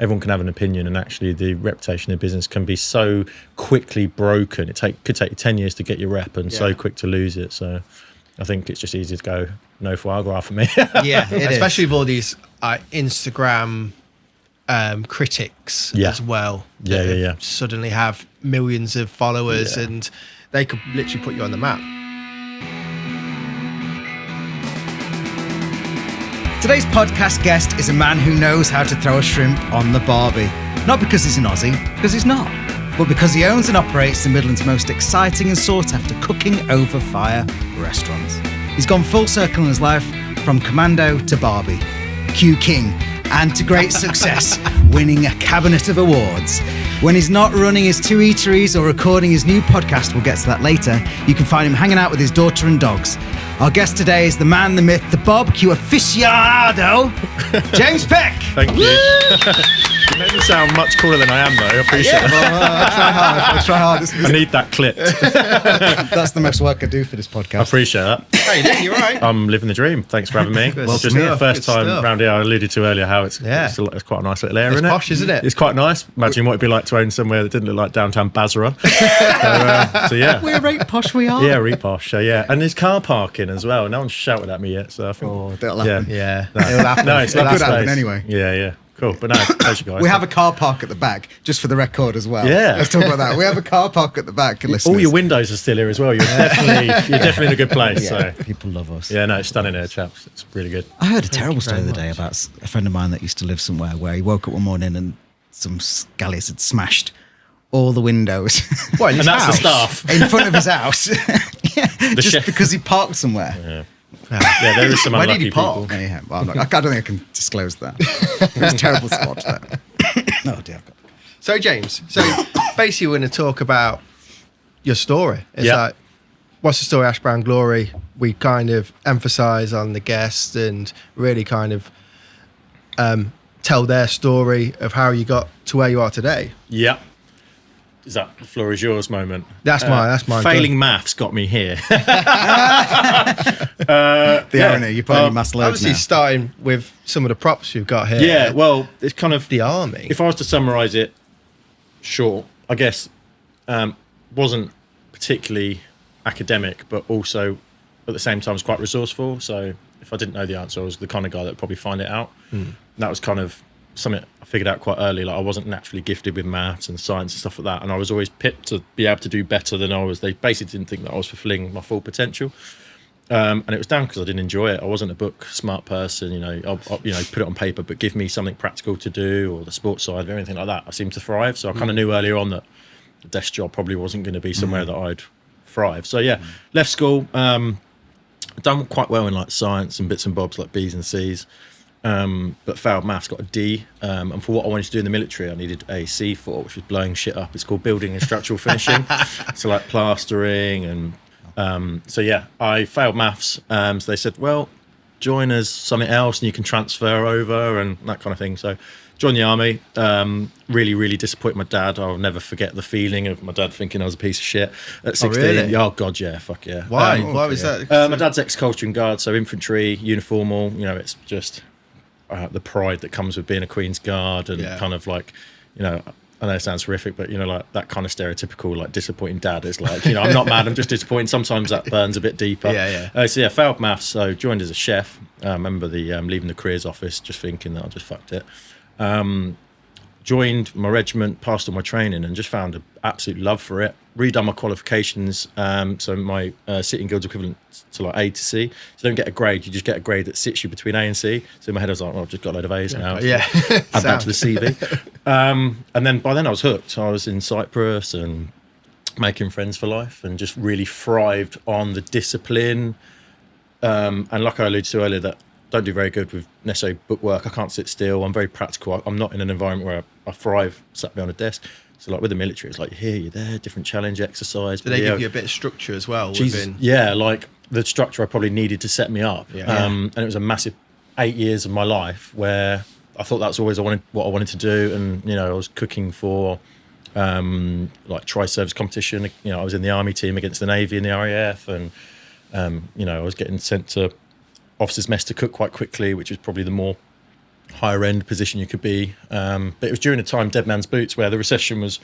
everyone can have an opinion, and actually the reputation of business can be so quickly broken. Could take you 10 years to get your rep, and so quick to lose it. So I think it's just easy to go no foie gras for me. Yeah, especially with all these Instagram critics as well. Yeah. Suddenly have millions of followers, and they could literally put you on the map. Today's podcast guest is a man who knows how to throw a shrimp on the barbie. Not because he's an Aussie, because he's not, but because he owns and operates the Midlands' most exciting and sought-after cooking over fire restaurants. He's gone full circle in his life, from commando to Barbie, Q King, and to great success, winning a cabinet of awards. When he's not running his 2 eateries or recording his new podcast, we'll get to that later, you can find him hanging out with his daughter and dogs. Our guest today is the man, the myth, the barbecue aficionado, James Peck. Thank you. You made me sound much cooler than I am, though. I appreciate it. I'll try hard. I need that clipped. That's the most work I do for this podcast. I appreciate that. How you doing? You all right? I'm living the dream. Thanks for having me. Well, just the first time round here, I alluded to earlier how it's quite a nice little area, isn't it? It's posh, isn't it? It's quite nice. Imagine what it'd be like to own somewhere that didn't look like downtown Basra. so yeah. We're right posh, we are. Yeah, really posh. So yeah. And there's car parking as well. No one's shouted at me yet, so I think... that'll happen. Yeah. It'll happen. No, it's It'll not happen anyway. Yeah. Cool. But no, pleasure, guys. We have a car park at the back, just for the record as well. Yeah. Let's talk about that. We have a car park at the back, listeners. All your windows are still here as well. You're definitely in a good place. Yeah, So people love us. yeah, no, it's stunning here, chaps. It's really good. I heard a terrible story the very other day much. about a friend of mine that used to live somewhere where he woke up one morning and some scallies had smashed all the windows What, in his And that's the house? staff. in front of his house. Just chef. because he parked somewhere. Yeah, there is some Where did unlucky he park? people. Yeah, well, I don't think I can disclose that. It was a terrible spot. That. Oh dear. So, James, basically we're going to talk about your story. It's like, what's the story, Ash Brown Glory? We kind of emphasise on the guest and really kind of tell their story of how you got to where you are today. Yeah. Is that the floor is yours moment? That's mine. Failing maths got me here. The irony, you're putting your mass loads Obviously, now. starting with some of the props you've got here. Yeah, well, it's kind of... The army. If I was to summarise it short, I guess wasn't particularly academic, but also at the same time was quite resourceful. So if I didn't know the answer, I was the kind of guy that would probably find it out. That was kind of something I figured out quite early. Like I wasn't naturally gifted with maths and science and stuff like that, and I was always pipped to be able to do better than I was. They basically didn't think that I was fulfilling my full potential. And it was down because I didn't enjoy it. I wasn't a book smart person, I'll put it on paper, but give me something practical to do, or the sports side or anything like that. I seemed to thrive. So I kind of knew earlier on that the desk job probably wasn't going to be somewhere that I'd thrive. So yeah, left school, done quite well in like science and bits and bobs like B's and C's, but failed maths, got a D. And for what I wanted to do in the military, I needed a C for, which was blowing shit up. It's called building and structural finishing. So like plastering and so yeah, I failed maths. So they said, well, join as something else and you can transfer over and that kind of thing. So joined the army. Really, really disappointed my dad. I'll never forget the feeling of my dad thinking I was a piece of shit at 16. Really? Oh God, yeah, fuck yeah. Why? Why was that? My dad's ex-Coldstream Guard, so infantry, uniformal. It's just the pride that comes with being a Queen's Guard and kind of like, I know it sounds horrific, but like that kind of stereotypical like disappointing dad is like, I'm not mad, I'm just disappointed. Sometimes that burns a bit deeper. So yeah, failed maths. So joined as a chef. I remember the leaving the careers office, just thinking that I just fucked it. Joined my regiment, passed all my training, and just found an absolute love for it. Redone my qualifications, so my sitting guild's equivalent to like A to C. So you don't get a grade, you just get a grade that sits you between A and C. So in my head I was like, I've just got a load of A's now. Yeah. Add that to the CV. And then by then I was hooked. I was in Cyprus and making friends for life and just really thrived on the discipline. And like I alluded to earlier, that don't do very good with necessarily book work. I can't sit still. I'm very practical. I'm not in an environment where I thrive sat behind a desk. So like with the military, it's like you're here, you're there, different challenge, exercise. Do they give you a bit of structure as well? Within... Yeah, like the structure I probably needed to set me up. Yeah. And it was a massive 8 years of my life where I thought that's always what I wanted to do. And, I was cooking for like tri-service competition. I was in the army team against the Navy and the RAF. And, I was getting sent to officers' mess to cook quite quickly, which was probably the more higher end position you could be. But it was during a time, dead man's boots, where the recession was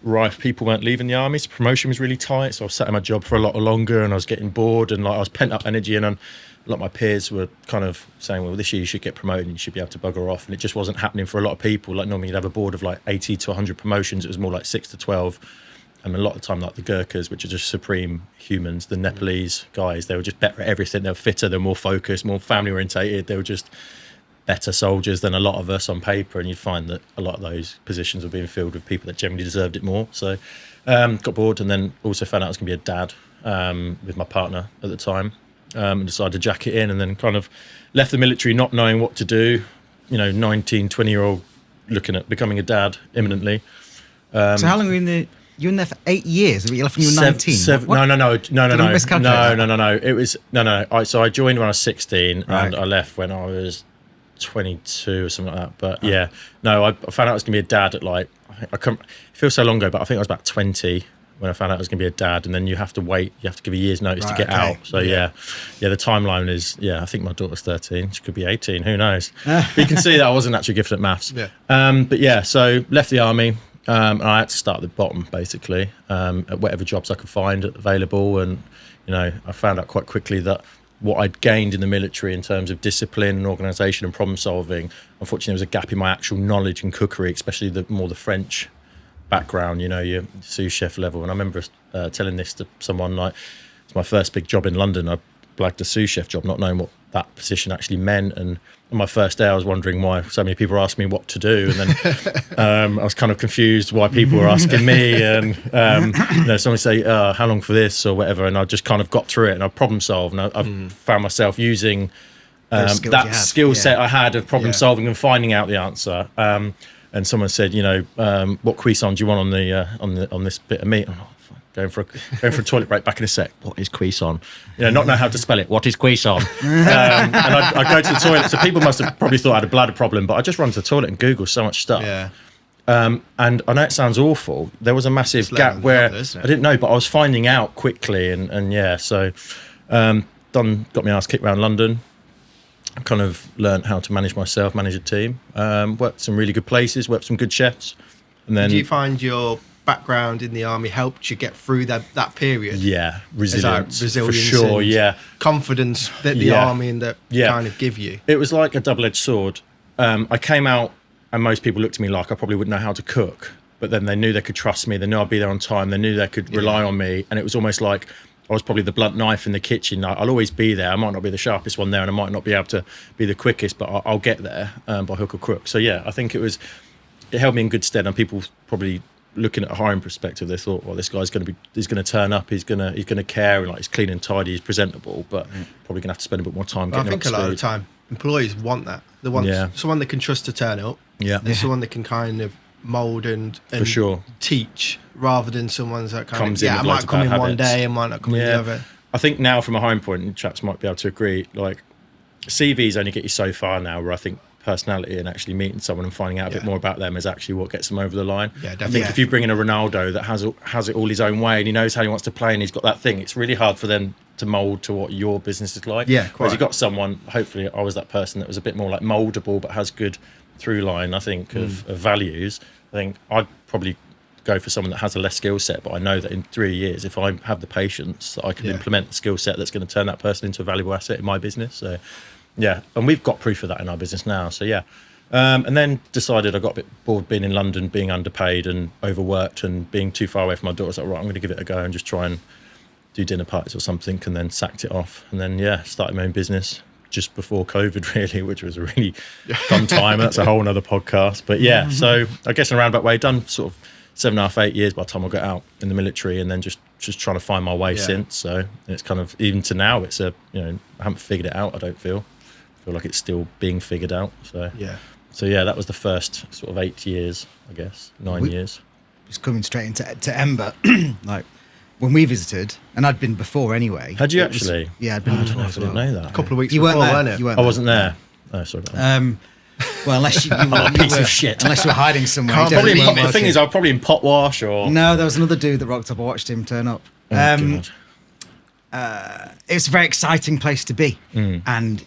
rife. People weren't leaving the army, so promotion was really tight. So I was sat in my job for a lot longer, and I was getting bored, and like I was pent up energy, and a lot of my peers were kind of saying, well, this year you should get promoted and you should be able to bugger off. And it just wasn't happening for a lot of people. Like normally you'd have a board of like 80 to 100 promotions. It was more like 6 to 12. And a lot of the time, like the Gurkhas, which are just supreme humans, the Nepalese guys, they were just better at everything. They were fitter, they were more focused, more family orientated. They were just better soldiers than a lot of us on paper. And you'd find that a lot of those positions were being filled with people that generally deserved it more. So got bored, and then also found out I was going to be a dad with my partner at the time, and decided to jack it in, and then kind of left the military not knowing what to do. 19, 20-year-old looking at becoming a dad imminently. So how long were you in there? You were in there for 8 years. You left when you were 19. No. Did I miscalculate that? No. It was so I joined when I was 16, Right. and I left when I was 22 or something like that. But I found out I was gonna be a dad at like it feels so long ago, but I think I was about 20 when I found out I was gonna be a dad, and then you have to wait. You have to give a year's notice to get out. So yeah, the timeline is I think my daughter's 13. She could be 18. Who knows? But you can see that I wasn't actually gifted at maths. Yeah. So left the army. And I had to start at the bottom, basically, at whatever jobs I could find available. And, I found out quite quickly that what I'd gained in the military in terms of discipline and organisation and problem solving, unfortunately, there was a gap in my actual knowledge and cookery, especially the French background, your sous chef level. And I remember telling this to someone, like, it's my first big job in London. I blagged a sous chef job, not knowing what that position actually meant. And on my first day, I was wondering why so many people were asking me what to do. And then I was kind of confused why people were asking me. And someone say, how long for this or whatever. And I just kind of got through it, and I problem solved. And I found myself using that skill set I had of problem solving and finding out the answer. And someone said, what cuisson do you want on this bit of meat? Going for a toilet break, back in a sec. What is cuisson? Not know how to spell it. What is cuisson? And I go to the toilet. So people must have probably thought I had a bladder problem, but I just run to the toilet and Google so much stuff. Yeah. And I know it sounds awful. There was a massive gap where I didn't know, but I was finding out quickly. So got my ass kicked around London. I kind of learned how to manage myself, manage a team. Worked some really good places, worked with some good chefs. And then, do you find your background in the army helped you get through that period? Yeah, resilience for resilience, sure. Yeah, confidence that the army and that kind of give you. It was like a double-edged sword. I came out, and most people looked at me like I probably wouldn't know how to cook, but then they knew they could trust me. They knew I'd be there on time. They knew they could rely on me, and it was almost like I was probably the blunt knife in the kitchen. I'll always be there. I might not be the sharpest one there, and I might not be able to be the quickest, but I'll get there by hook or crook. So I think it held me in good stead, and people probably, looking at a hiring perspective, they thought, well, this guy's he's gonna turn up, he's gonna care, and like he's clean and tidy, he's presentable, but probably gonna have to spend a bit more time getting up to speed. I think a lot of the time employees want that. They want someone they can trust to turn up. And someone that can kind of mould and for sure teach, rather than someone's that kind comes of in I might come in one day and might not come in the other. I think now from a hiring point, and chaps might be able to agree, like CVs only get you so far now, where I think personality and actually meeting someone and finding out a bit more about them is actually what gets them over the line. I think if you bring in a Ronaldo that has it all his own way and he knows how he wants to play and he's got that thing, it's really hard for them to mould to what your business is like. Whereas you got someone, hopefully I was that person that was a bit more like mouldable but has good through line, I think, of values. I think I'd probably go for someone that has a less skill set, but I know that in 3 years, if I have the patience, that I can implement the skill set that's going to turn that person into a valuable asset in my business. So and we've got proof of that in our business now. So and then decided I got a bit bored being in London, being underpaid and overworked and being too far away from my daughter. I was like, right, I'm going to give it a go and just try and do dinner parties or something, and then sacked it off. And then started my own business just before COVID, really, which was a really fun time. That's a whole nother podcast. But so I guess in a roundabout way, done sort of 7.5, 8 years by the time I got out in the military, and then just trying to find my way since. So it's kind of, even to now, it's I haven't figured it out. I don't feel like it's still being figured out. So that was the first sort of 8 years, I guess, 9 years. Just coming straight into Ember, like when we visited, and I'd been before anyway. Had you actually? I'd been before. I didn't know that. A couple of weeks you before, weren't weren't it? I wasn't there. Oh, sorry about that. Well, unless you were a piece of shit. Unless you were hiding somewhere. The thing is, I was probably in Potwash or... No, there was another dude that rocked up. I watched him turn up. God. It's a very exciting place to be. And,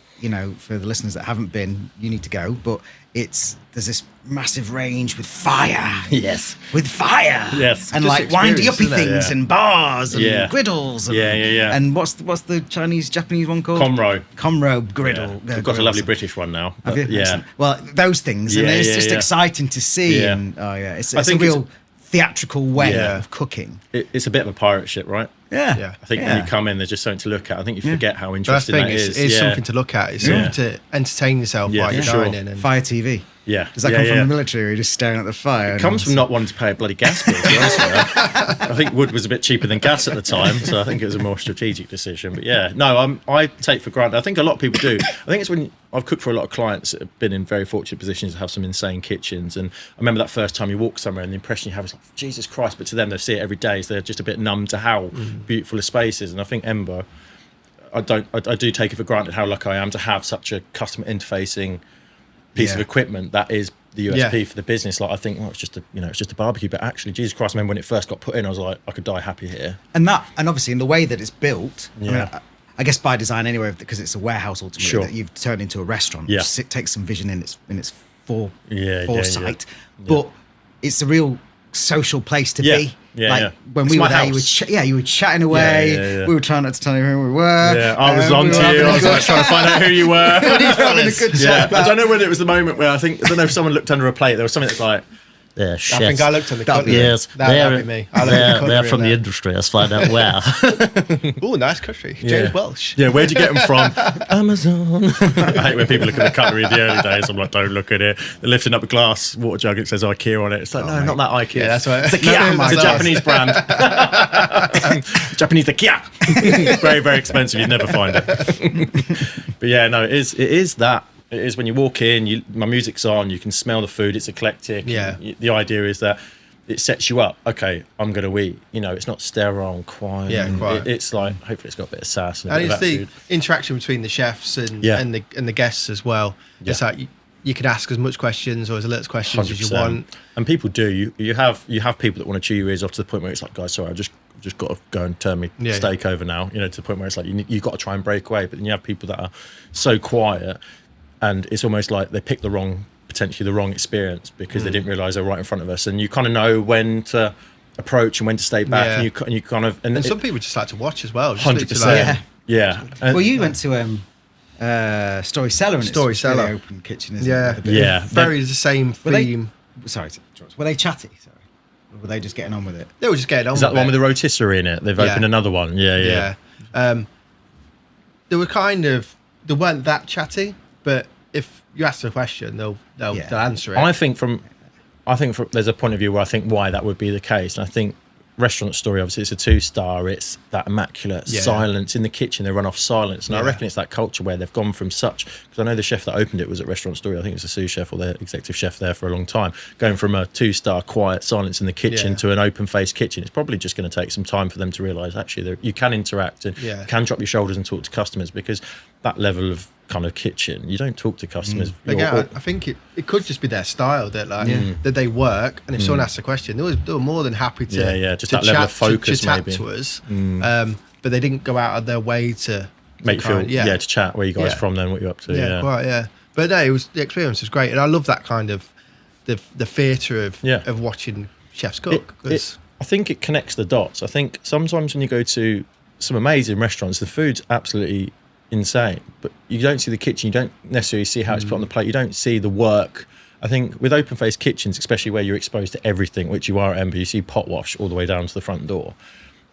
for the listeners that haven't been, you need to go. But there's this massive range with fire. Yes. With fire. Yes. And Just like windy uppy experience, isn't it? things Yeah. and bars and Yeah. griddles. And, Yeah. And what's the Japanese one called? Comro. Griddle. We've got a lovely British one now. Have but you? yeah. Excellent. Well, those things, and Yeah, it's yeah, just yeah. exciting to see. Yeah. And it's I a think real theatrical way Yeah. of cooking. It's a bit of a pirate ship, right? Yeah. I think when you come in, there's just something to look at. I think you forget how But that's the interesting thing, that is. it's Yeah. something to look at. It's something to entertain yourself Yeah, while for you're sure. dining. And Fire TV. Yeah. Does that come from the military, or are you just staring at the fire? It comes from not wanting to pay a bloody gas bill, to be honest with you. I think wood was a bit cheaper than gas at the time, so I think it was a more strategic decision. But yeah, no, I take for granted. I think a lot of people do. I think it's when I've cooked for a lot of clients that have been in very fortunate positions to have some insane kitchens. And I remember that first time you walk somewhere and the impression you have is like, Jesus Christ. But to them, they see it every day, so they're just a bit numb to how beautiful a space is. And I think Ember, I do take it for granted how lucky I am to have such a customer interfacing piece of equipment that is the USP for the business. Like I think, well, it's just a barbecue, but actually, Jesus Christ, I remember when it first got put in, I was like, I could die happy here. And obviously in the way that it's built, Yeah. I guess by design anyway, because it's a warehouse ultimately Sure. that you've turned into a restaurant. Yeah. It takes some vision in its Yeah. foresight, but it's a real social place to Yeah. be. Yeah, like yeah. when It's we my were there, house. you were chatting away. Yeah. We were trying not to tell you who we were. Yeah, I was we on were to having you. a I was good- like trying to find out who you were. having a good chat Yeah, about- I don't know whether it was the moment where I don't know if someone looked under a plate. There was something that's like, They're I chefs. think I looked at the That'd be- cutlery. Yes, That'd be me. I looked at the they're cutlery from and the then- industry. Let's find out where. Oh, nice cutlery. Yeah. James Welsh. yeah, where'd you get them from? Amazon. I hate when people look at the cutlery in the early days. I'm like, don't look at it. They're lifting up a glass water jug. It says IKEA on it. It's like, no, not that IKEA. Yeah, that's right. It's a No, Kia. no, It's a no. Japanese brand. Japanese IKEA. Very, very expensive. You'd never find it. But yeah, no, it is that. It is when you walk in, my music's on, you can smell the food, it's eclectic. Yeah. The idea is that it sets you up. Okay, I'm going to eat. It's not sterile and quiet. Yeah, and quiet. It's like, hopefully it's got a bit of sass and a And bit it's of the attitude. interaction between the chefs and Yeah. and the guests as well. It's Yeah. like you can ask as much questions or as little questions as you 100%. want. And people do. You have people that want to chew your ears off to the point where it's like, guys, sorry, I've just got to go and turn me Yeah. steak over now. To the point where it's like you've got to try and break away. But then you have people that are so quiet, and it's almost like they picked potentially the wrong experience because they didn't realise they were right in front of us. And you kind of know when to approach and when to stay back. Yeah. And you kind of And some people just like to watch as well. Just 100%. literally like- Yeah. And- Well, you went to Story Cellar, and Story it's a really Cellar. open kitchen, isn't Yeah. it? With a bit Yeah. very the same Were they- theme. Sorry, were they chatty? Sorry, or were they just getting on with it? They were just getting on. Is that the one it. with the rotisserie in it? They've Yeah. opened another one. Yeah. They were they weren't that chatty, but if you ask a question, they'll answer it. I think from there's a point of view where I think why that would be the case, and I think Restaurant Story, obviously it's a 2-star, it's that immaculate silence in the kitchen, they run off silence, and I reckon it's that culture where they've gone from such, because I know the chef that opened it was at Restaurant Story, I think it was a sous chef or the executive chef there for a long time, going from a 2-star quiet silence in the kitchen to an open faced kitchen. It's probably just going to take some time for them to realise actually you can interact and you can drop your shoulders and talk to customers, because that level of kind of kitchen, you don't talk to customers. Again, I think it could just be their style that that they work, and if someone asks a question, they were more than happy to just to that level of chat- focus to chat maybe. to us, but they didn't go out of their way to make you feel kind- to chat where you guys Yeah. from then, what you're up to. quite, but no, the experience was great, and I love that kind of the theatre of watching chefs cook. 'Cause- I think it connects the dots. I think sometimes when you go to some amazing restaurants, the food's absolutely insane, but you don't see the kitchen, you don't necessarily see how it's put on the plate, you don't see the work. I think with open faced kitchens, especially where you're exposed to everything, which you are at Ember, you see pot wash all the way down to the front door.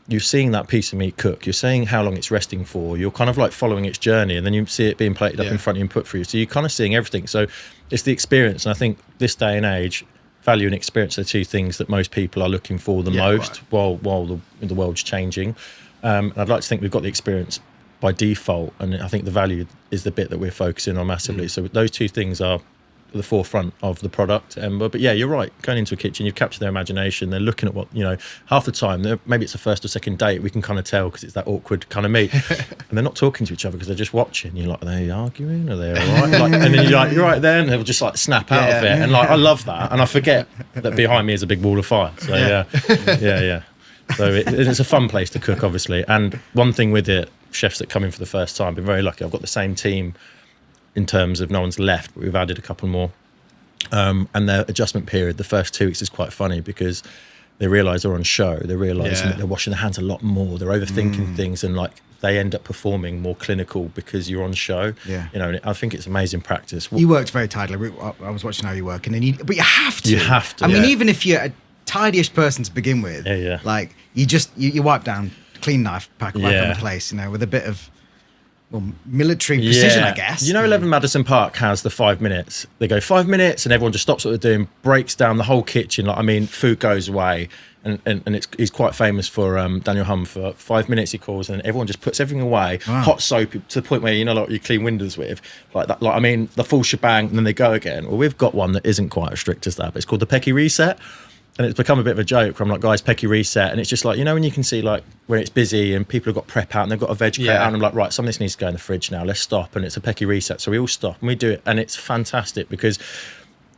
You're seeing that piece of meat cook, you're seeing how long it's resting for, you're kind of like following its journey, and then you see it being plated up in front of you and put through. So you're kind of seeing everything. So it's the experience, and I think this day and age, value and experience are two things that most people are looking for the most, while the world's changing. And I'd like to think we've got the experience by default, and I think the value is the bit that we're focusing on massively. So those two things are at the forefront of the product, Ember. But yeah, you're right, going into a kitchen, you've captured their imagination, they're looking at what, half the time, maybe it's a first or second date, we can kind of tell because it's that awkward kind of meet, and they're not talking to each other because they're just watching. You're like, are they arguing, are they all right? And then you're like, you're right there, and they'll just like snap out of it, and like I love that, and I forget that behind me is a big wall of fire. So yeah. So it's a fun place to cook, obviously. And one thing with it, chefs that come in for the first time, I've been very lucky. I've got the same team in terms of no one's left, but we've added a couple more And their adjustment period, the first 2 weeks, is quite funny because they realise they're on show. They realise that they're washing their hands a lot more. They're overthinking things, and like they end up performing more clinical because you're on show. Yeah. You know, and I think it's amazing practice. You worked very tidily. I was watching how you work, but you have to. You have to. I mean, even if you're a tidiest person to begin with, yeah. like you wipe down clean knife, pack back on the place, you know, with a bit of military precision, I guess. You know, 11 Madison Park has the 5 minutes. They go 5 minutes, and everyone just stops what they're doing, breaks down the whole kitchen. Like, I mean, food goes away, and he's quite famous for Daniel Hum for 5 minutes. He calls, and everyone just puts everything away. Wow. Hot soap to the point where you know, like you clean windows with, like that. Like, I mean, the full shebang, and then they go again. Well, we've got one that isn't quite as strict as that, but it's called the Pecky Reset. And it's become a bit of a joke where I'm like, guys, Pecky Reset. And it's just like, you know, when you can see like where it's busy and people have got prep out and they've got a veg crate out, and I'm like, right, some of this needs to go in the fridge now. Let's stop. And it's a Pecky Reset. So we all stop and we do it. And it's fantastic because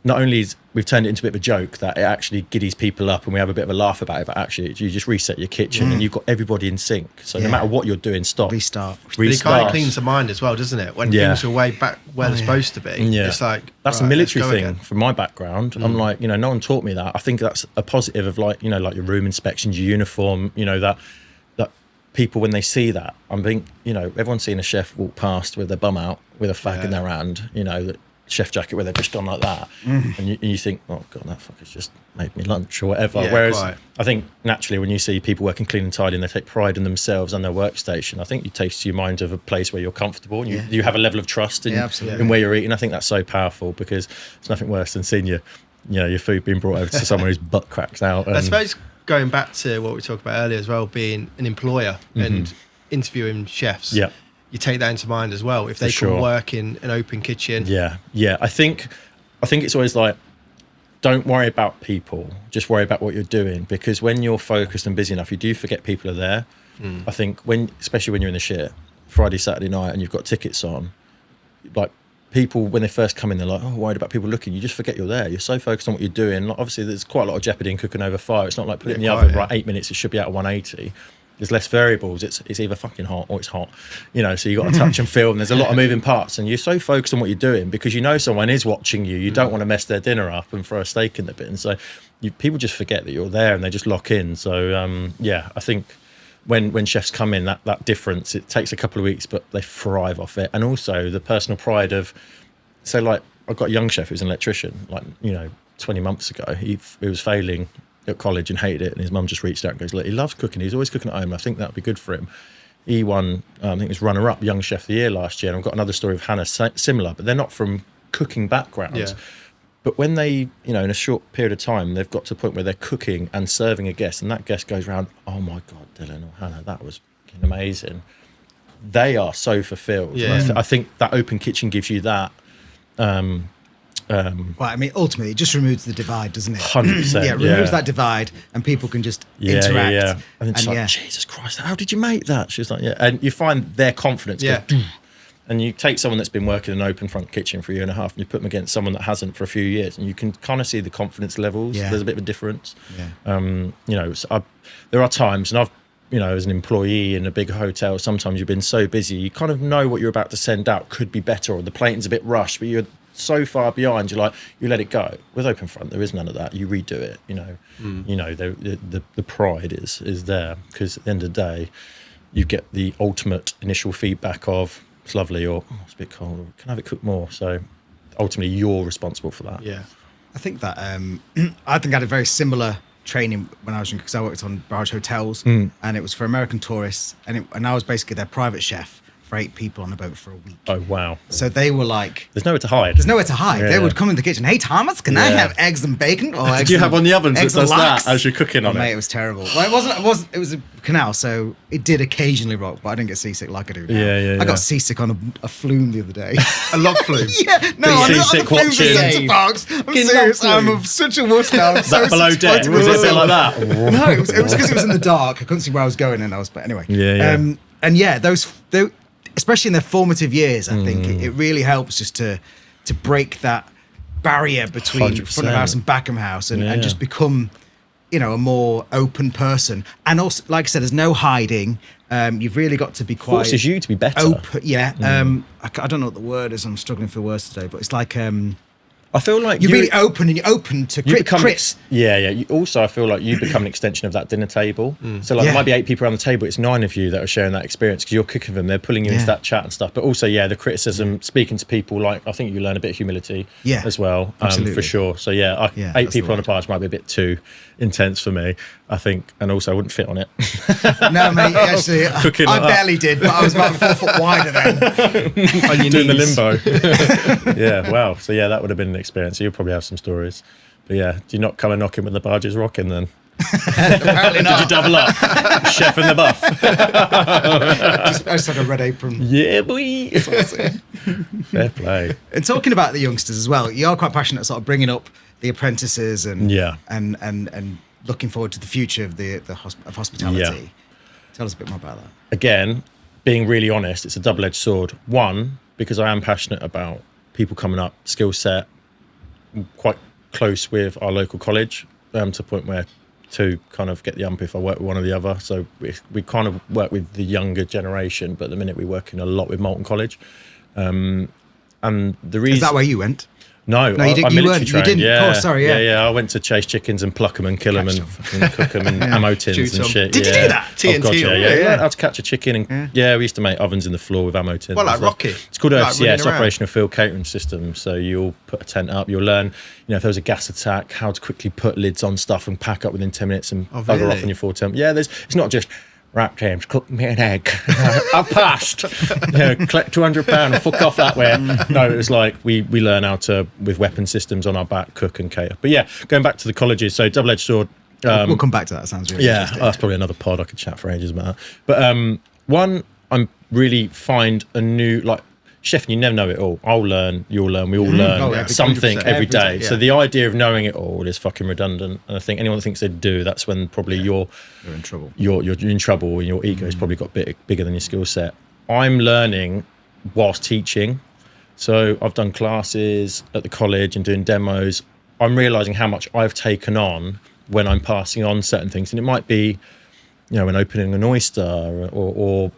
not only is we've turned it into a bit of a joke that it actually giddies people up and we have a bit of a laugh about it, but actually you just reset your kitchen and you've got everybody in sync. So no matter what you're doing, stop. Restart. But it kind of cleans the mind as well, doesn't it? When things are way back where they're supposed to be. Yeah. It's like, that's a military thing again. From my background. I'm like, you know, no one taught me that. I think that's a positive of like, you know, like your room inspections, your uniform, you know, that people, when they see that, I think, you know, everyone's seen a chef walk past with their bum out with a fag in their hand, you know, that chef jacket where they've just gone like that, and you think, oh god, that fucker's just made me lunch or whatever. Whereas I think naturally when you see people working clean and tidy and they take pride in themselves and their workstation, I think it takes your mind of a place where you're comfortable and you have a level of trust in where you're eating. I think that's so powerful because there's nothing worse than seeing your food being brought over to someone whose butt cracks out. And I suppose going back to what we talked about earlier as well, being an employer and interviewing chefs. Yeah. You take that into mind as well if they can work in an open kitchen. I think it's always like, don't worry about people, just worry about what you're doing, because when you're focused and busy enough, you do forget people are there. I think especially when you're in the shit Friday, Saturday night and you've got tickets on, like people when they first come in, they're like, oh, worried about people looking. You just forget you're there. You're so focused on what you're doing. Like, obviously there's quite a lot of jeopardy in cooking over fire. It's not like put it in the oven, right, 8 minutes, it should be out of 180. There's less variables. It's either fucking hot or it's hot, you know. So you got to touch and feel, and there's a lot of moving parts. And you're so focused on what you're doing because you know someone is watching you. You don't want to mess their dinner up and throw a steak in the bin. So people just forget that you're there and they just lock in. So I think when chefs come in, that difference, it takes a couple of weeks, but they thrive off it. And also the personal pride of, so like I've got a young chef who's an electrician. Like 20 months ago, he was failing at college and hated it, and his mum just reached out and goes, look, he loves cooking, he's always cooking at home, I think that would be good for him. He won, I think it was runner-up Young Chef of the Year last year, and I've got another story of Hannah similar, but they're not from cooking backgrounds. But when they, in a short period of time, they've got to a point where they're cooking and serving a guest, and that guest goes around, oh my God, Dylan or Hannah, that was amazing. They are so fulfilled. I think that open kitchen gives you that. Well, I mean, ultimately, it just removes the divide, doesn't it? 100%. It removes that divide, and people can just interact. Yeah. And it's like, Jesus Christ, how did you make that? She's like, and you find their confidence. Goes, and you take someone that's been working in an open front kitchen for a year and a half, and you put them against someone that hasn't for a few years, and you can kind of see the confidence levels. There's a bit of a difference. So there are times, and I've, as an employee in a big hotel, sometimes you've been so busy, you kind of know what you're about to send out could be better, or the plating's a bit rushed, but you're so far behind, you're like, you let it go. With open front, there is none of that. You redo it. The pride is there, because at the end of the day, you get the ultimate initial feedback of it's lovely, or it's a bit cold, or can I have it cooked more. So ultimately, you're responsible for that. I think that I had a very similar training when I was young, because I worked on barrage hotels, and it was for American tourists, and I was basically their private chef for 8 people on a boat for a week. Oh, wow. So they were like... There's nowhere to hide. They would come in the kitchen, hey, Thomas, can I have eggs and bacon? Or Did you have one of the ovens that does that as you're cooking on it? Mate, it was terrible. Well, it was a canal, so it did occasionally rock, but I didn't get seasick like I do now. I got seasick on a flume the other day. A log flume? I'm seasick watching. I'm serious. I'm such a wuss now. That below deck? Was it a bit like that? No, it was because it was in the dark. I couldn't see where I was going, but anyway. Those especially in their formative years, I think it really helps just to break that barrier between 100%. Front of house and back of house, and just become, a more open person. And also, like I said, there's no hiding. You've really got to be quite... Forces you to be better. Open, I don't know what the word is. I'm struggling for words today, but it's like... I feel like You're really open, and you're open to crits. Yeah. Also, I feel like you become an extension of that dinner table. So, like, there might be 8 people around the table. It's 9 of you that are sharing that experience because you're cooking them. They're pulling you into that chat and stuff. But also, the criticism, speaking to people, like, I think you learn a bit of humility as well, for sure. So, 8 people on a barge might be a bit too intense for me, I think. And also, I wouldn't fit on it. No, mate, actually, I barely did, but I was about 4 foot wider then. On your Doing knees. the limbo. Yeah, wow. So, that would have been an experience. So you'll probably have some stories. But do you not come and knock in when the barge is rocking then? Apparently not. Did you double up? Chef in the buff. I just had a red apron. Yeah, boy. Fair play. And talking about the youngsters as well, you are quite passionate sort of bringing up the apprentices and and looking forward to the future of of hospitality. Yeah. Tell us a bit more about that. Again, being really honest, it's a double-edged sword. One, because I am passionate about people coming up, skill set, quite close with our local college, to a point where to kind of get the ump if I work with one or the other. So we kind of work with the younger generation, but at the minute we're working a lot with Malton College. And the reason... Is that where you went? No, you didn't. I'm You military weren't. trained. You didn't. Yeah. Oh, sorry. Yeah. I went to chase chickens and pluck them and kill them and fucking cook them and ammo tins Shoot and them. shit. Did you do that? TNT, Oh god, yeah. You learn how to catch a chicken and we used to make ovens in the floor with ammo tins. Well, like and stuff. Rocky. It's called Like OFCS, running around. Operational Field Catering System. So you'll put a tent up. You'll learn, if there was a gas attack, how to quickly put lids on stuff and pack up within 10 minutes and bugger really? off in your full tent. Yeah, it's not just. Right, James, cook me an egg. I passed. Collect £200 and fuck off that way. No, it was like we learn how to, with weapon systems on our back, cook and cater. But going back to the colleges, so double-edged sword. We'll come back to that. Sounds really interesting. That's probably another pod. I could chat for ages about that. But one, I'm really find a new, like, chef, you never know it all. I'll learn, you'll learn, we all learn something 100%. every day. Yeah. So the idea of knowing it all is fucking redundant. And I think anyone that thinks they do, that's when probably you're in trouble. You're in trouble and your ego's probably got bigger than your skill set. I'm learning whilst teaching. So I've done classes at the college and doing demos. I'm realising how much I've taken on when I'm passing on certain things. And it might be, when opening an oyster or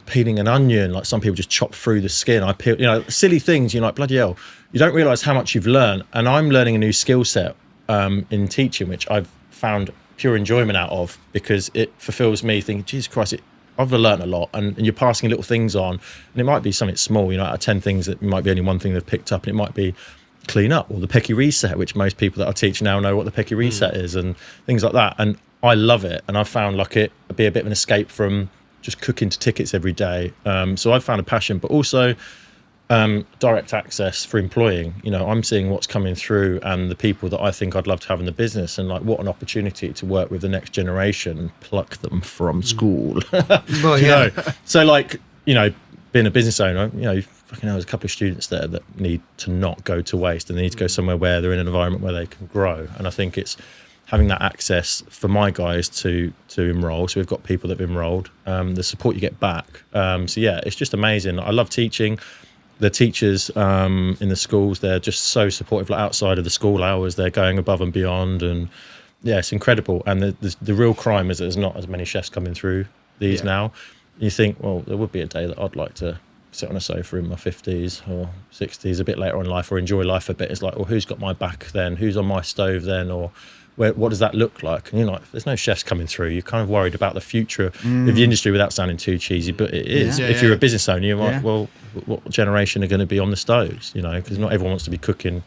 peeling an onion, like some people just chop through the skin. I peel, silly things. You're like, bloody hell. You don't realise how much you've learned. And I'm learning a new skill set in teaching, which I've found pure enjoyment out of because it fulfills me thinking, Jesus Christ, I've learned a lot. And you're passing little things on. And it might be something small, out of 10 things, it might be only one thing they've picked up. And it might be clean up or the Pecky reset, which most people that I teach now know what the Pecky reset is and things like that. And I love it. And I've found like it be a bit of an escape from just cooking to tickets every day. So I've found a passion, but also direct access for employing. I'm seeing what's coming through and the people that I think I'd love to have in the business, and like what an opportunity to work with the next generation and pluck them from school. Well, So like, being a business owner, fucking hell, there's a couple of students there that need to not go to waste and they need to go somewhere where they're in an environment where they can grow. And I think it's having that access for my guys to enroll. So we've got people that have enrolled, the support you get back. It's just amazing. I love teaching. The teachers in the schools, they're just so supportive. Like outside of the school hours, they're going above and beyond. And it's incredible. And the real crime is that there's not as many chefs coming through these now. You think, well, there would be a day that I'd like to sit on a sofa in my 50s or 60s, a bit later in life, or enjoy life a bit. It's like, well, who's got my back then? Who's on my stove then? Or what does that look like? And if there's no chefs coming through, you're kind of worried about the future of the industry without sounding too cheesy, but it is. If you're a business owner, you're like, well, what generation are going to be on the stoves? Because not everyone wants to be cooking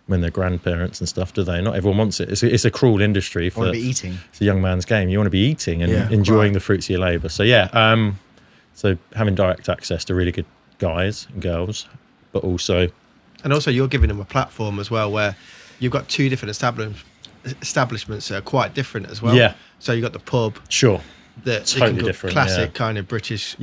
when they're grandparents and stuff, do they? Not everyone wants it. It's a cruel industry. Want to be eating. It's a young man's game. You want to be eating and enjoying the fruits of your labour. So so having direct access to really good guys and girls, but also you're giving them a platform as well where you've got 2 different establishments that are quite different as well. Yeah. So you got the pub. Sure. That Totally they can cook different, classic kind of British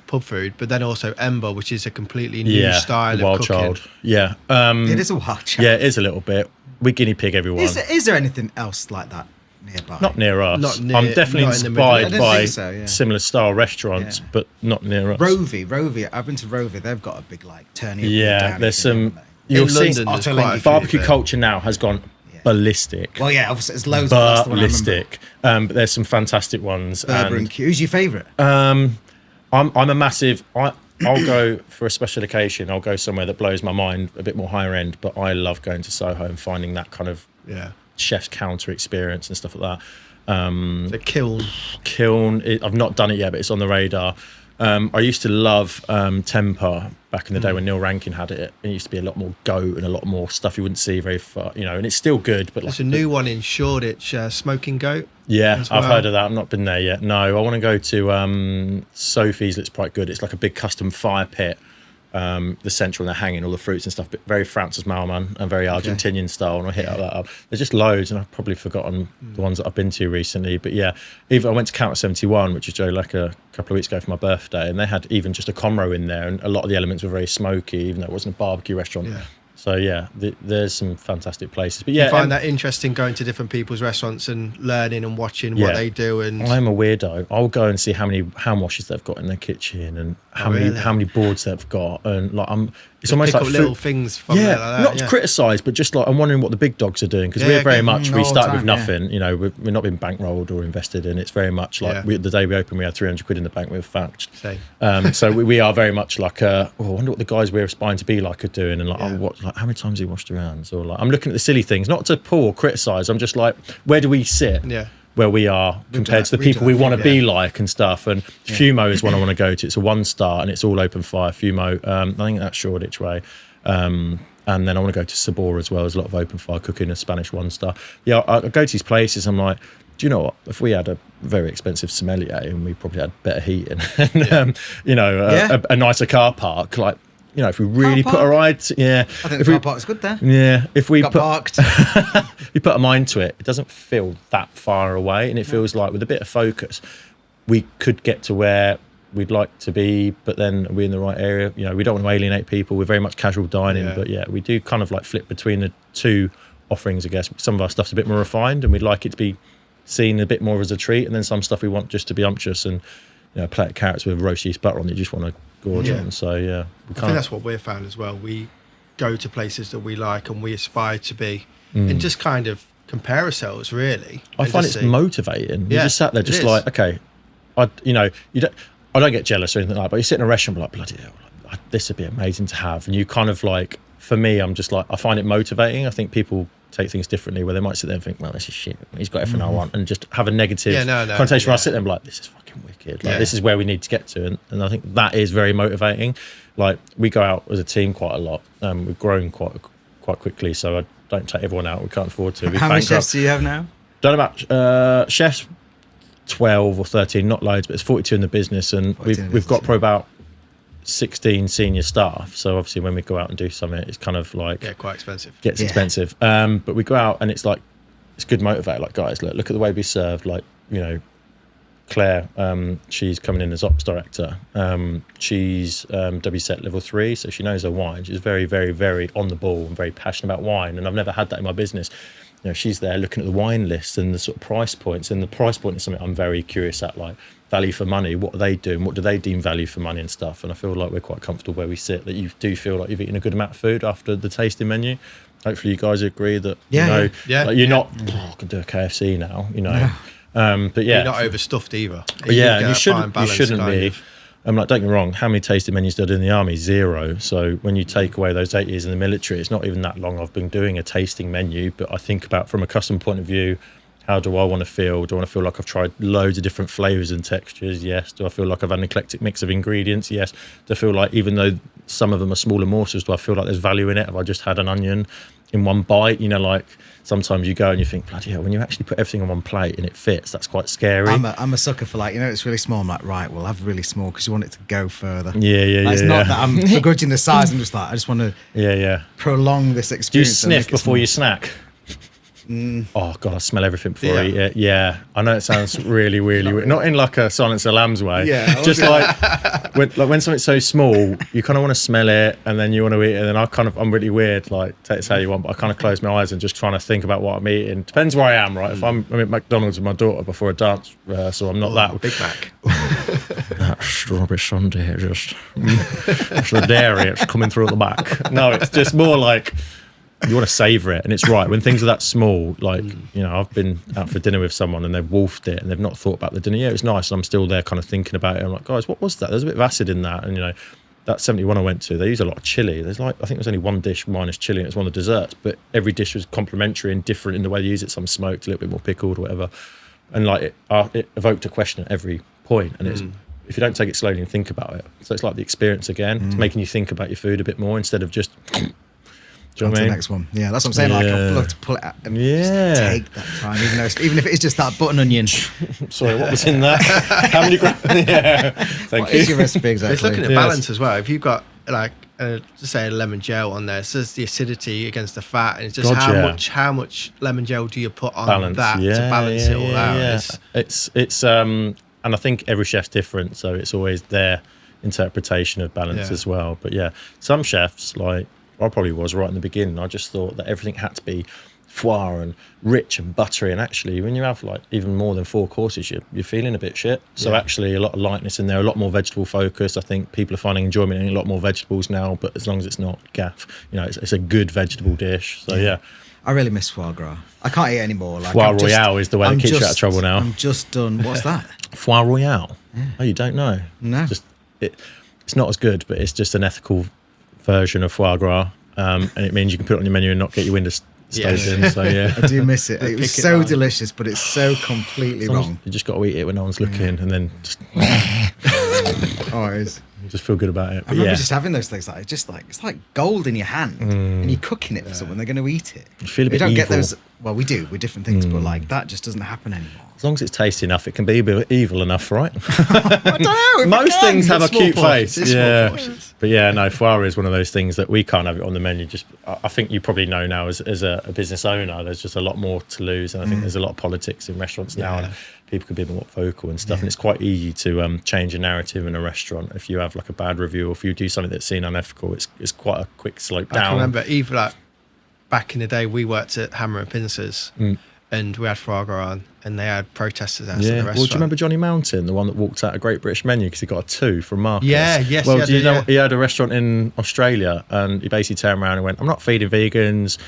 pub food, but then also Ember, which is a completely new style wild of cooking. child. Yeah. It is a wild child. Yeah, it is a little bit. We guinea pig everyone. Is there anything else like that nearby? Not near us. I'm definitely not in the inspired Middle East. I by don't think so, yeah. similar style restaurants, Yeah. but not near us. Rovey. I've been to Rovey. They've got a big turning. Yeah, there's some. In You'll see London, there's Ottolenghi quite a few barbecue there. culture now has gone ballistic. Well, yeah, obviously there's loads. That's the one I remember. Ballistic. But there's some fantastic ones. Berber and Q. Who's your favourite? I'm a massive. I'll go for a special occasion. I'll go somewhere that blows my mind, a bit more higher end. But I love going to Soho and finding that kind of chef's counter experience and stuff like that. The kiln. I've not done it yet, but it's on the radar. I used to love Temper back in the day when Neil Rankin had it. It used to be a lot more goat and a lot more stuff you wouldn't see very far, and it's still good. But there's a new one in Shoreditch, Smoking Goat. Yeah, I've heard of that. I've not been there yet. No, I want to go to Sophie's. It's quite good. It's like a big custom fire pit. The central, and they're hanging all the fruits and stuff, but very Francis Malman and very Argentinian style, and I hit that up. There's just loads, and I've probably forgotten the ones that I've been to recently, but yeah, even I went to Counter 71, which is Joe Lecker, a couple of weeks ago for my birthday, and they had even just a Comro in there, and a lot of the elements were very smoky, even though it wasn't a barbecue restaurant. So yeah, there's some fantastic places. But yeah, you find that interesting, going to different people's restaurants and learning and watching what they do. And I'm a weirdo. I'll go and see how many hand washes they've got in their kitchen and how many boards they've got, and like it's almost pick like up little things from there like that. Not to criticise, but just like I'm wondering what the big dogs are doing, because we're very much we started with nothing. We're not been bankrolled or invested in. It's very much like the day we opened, we had 300 quid in the bank. We were thatched. So we are very much like I wonder what the guys we're aspiring to be like are doing, and like how many times he washed your hands, or like I'm looking at the silly things, not to pull or criticise. I'm just like, where do we sit? Where we are compared to the people we want to be like and stuff. And Fumo is one I want to go to. It's a 1-star and it's all open fire. Fumo, I think that's Shoreditch way. And then I want to go to Sabor as well. There's a lot of open fire cooking, a Spanish 1-star. Yeah, I go to these places. I'm like, do you know what? If we had a very expensive sommelier and we probably had better heating and, a nicer car park, like, if we really put our eye to, I think the car park's good there. Yeah, if we parked. we put a mind to it, it doesn't feel that far away, and it feels like with a bit of focus, we could get to where we'd like to be, but then we're in the right area. We don't want to alienate people. We're very much casual dining, but we do kind of like flip between the two offerings, I guess. Some of our stuff's a bit more refined, and we'd like it to be seen a bit more as a treat, and then some stuff we want just to be umptious and a plate of carrots with roast yeast butter on that you just want to gorge on. So I think that's what we've found as well. We go to places that we like and we aspire to be, and just kind of compare ourselves, really. I find it's motivating. You just sat there just like, okay, I don't get jealous or anything like that, but you sit in a restaurant and be like, bloody hell, this would be amazing to have. And you kind of like, for me, I'm just like, I find it motivating. I think people take things differently, where they might sit there and think, well, this is shit, he's got everything I want, and just have a negative connotation where I sit there and be like, this is fucking wicked, like this is where we need to get to, and I think that is very motivating. Like, we go out as a team quite a lot, we've grown quite quickly, so I don't take everyone out, we can't afford to. How many chefs do you have now? Done about chefs 12 or 13, not loads, but it's 42 in the business, and we've got probably about 16 senior staff, so obviously when we go out and do something, it's kind of like quite expensive. Gets expensive, but we go out and it's like, it's good motivator. Like, guys, look at the way we served. Like, Claire, she's coming in as ops director. She's WSET level 3, so she knows her wine. She's very, very, very on the ball and very passionate about wine, and I've never had that in my business. She's there looking at the wine list and the sort of price points, and the price point is something I'm very curious at, like value for money. What are they doing? What do they deem value for money and stuff? And I feel like we're quite comfortable where we sit, that you do feel like you've eaten a good amount of food after the tasting menu. Hopefully you guys agree that, like you're not, I can do a KFC now, but you're not overstuffed either. You shouldn't be. Like, don't get me wrong, how many tasting menus did I do in the army? 0. So when you take away those 8 years in the military, it's not even that long I've been doing a tasting menu. But I think about, from a custom point of view, how do I want to feel? Do I want to feel like I've tried loads of different flavours and textures? Yes. Do I feel like I've had an eclectic mix of ingredients? Yes. Do I feel like, even though some of them are smaller morsels, do I feel like there's value in it? Have I just had an onion in one bite? Like, sometimes you go and you think, bloody hell, when you actually put everything on one plate and it fits, that's quite scary. I'm a sucker for, like, it's really small. I'm like, right, we'll have really small because you want it to go further. It's not that I'm begrudging the size. I'm just like, I just want to prolong this experience. Do you sniff before you snack? Oh God, I smell everything before I eat it. Yeah, I know it sounds really, really weird. Not in like a Silence of the Lambs way. Yeah, just like when something's so small, you kind of want to smell it, and then you want to eat it. And then I'm really weird. Like, take it how you want, but I kind of close my eyes and just trying to think about what I'm eating. Depends where I am, right? If I'm at McDonald's with my daughter before a dance rehearsal, I'm not that Big Mac. That strawberry sundae, just it's the dairy, it's coming through at the back. No, it's just more like, you want to savour it, and it's right when things are that small. Like, I've been out for dinner with someone and they've wolfed it and they've not thought about the dinner. Yeah, it was nice, and I'm still there kind of thinking about it. I'm like, guys, what was that? There's a bit of acid in that, and that 71 I went to, they use a lot of chili. There's like, I think there's only one dish minus chili, and it's one of the desserts, but every dish was complimentary and different in the way they use it. Some smoked, a little bit more pickled or whatever. And like it evoked a question at every point, and it's if you don't take it slowly and think about it, so it's like the experience again. It's making you think about your food a bit more instead of just. Do you know what I mean? The next one. Yeah, that's what I'm saying. Like, I'd love to pull it out and just take that time, even if it is just that button onion. Sorry, what was in that? How many grams? Yeah, thank What you. is your recipe exactly? It's looking at balance as well. If you've got like, just say a lemon gel on there, it says the acidity against the fat, and it's just how much lemon gel do you put on that to balance it all out? Yeah. It's and I think every chef's different, so it's always their interpretation of balance as well. But yeah, some chefs, like I probably was right in the beginning, I just thought that everything had to be foie and rich and buttery, and actually when you have like even more than 4 courses, you're feeling a bit shit. So actually a lot of lightness in there, a lot more vegetable focus. I think people are finding enjoyment in a lot more vegetables now, but as long as it's not gaff, it's a good vegetable dish. So yeah. I really miss foie gras. I can't eat anymore. Like, foie royale is the way that keeps you out of trouble now. I'm just done. What's that? Foie royale? Oh, you don't know? No. It's not as good, but it's just an ethical version of foie gras, and it means you can put it on your menu and not get your windows stayed in. So yeah, I do miss it. It was so delicious, but it's so completely wrong. You just got to eat it when no one's looking, and then just it is. Just feel good about it. I remember just having those things. Like it's like gold in your hand, and you're cooking it for someone. They're going to eat it. You feel a bit don't evil. get those. Well, we do with different things, but like that just doesn't happen anymore. As long as it's tasty enough, it can be a bit evil enough, right? I don't know. Most things have a cute face. Yeah. But yeah, no, foie is one of those things that we can't have it on the menu. Just, I think you probably know now as a business owner, there's just a lot more to lose, and I think there's a lot of politics in restaurants now, and people can be more vocal and stuff, and it's quite easy to change a narrative in a restaurant if you have like a bad review, or if you do something that's seen unethical. It's quite a quick slope down. I can remember even like back in the day, we worked at Hammer and Pincers, and we had foie gras on, and they had protesters outside the restaurant. Well, do you remember Johnny Mountain, the one that walked out a Great British Menu because he got a 2 from Marcus? Yes. Well, do you know he had a restaurant in Australia, and he basically turned around and went, "I'm not feeding vegans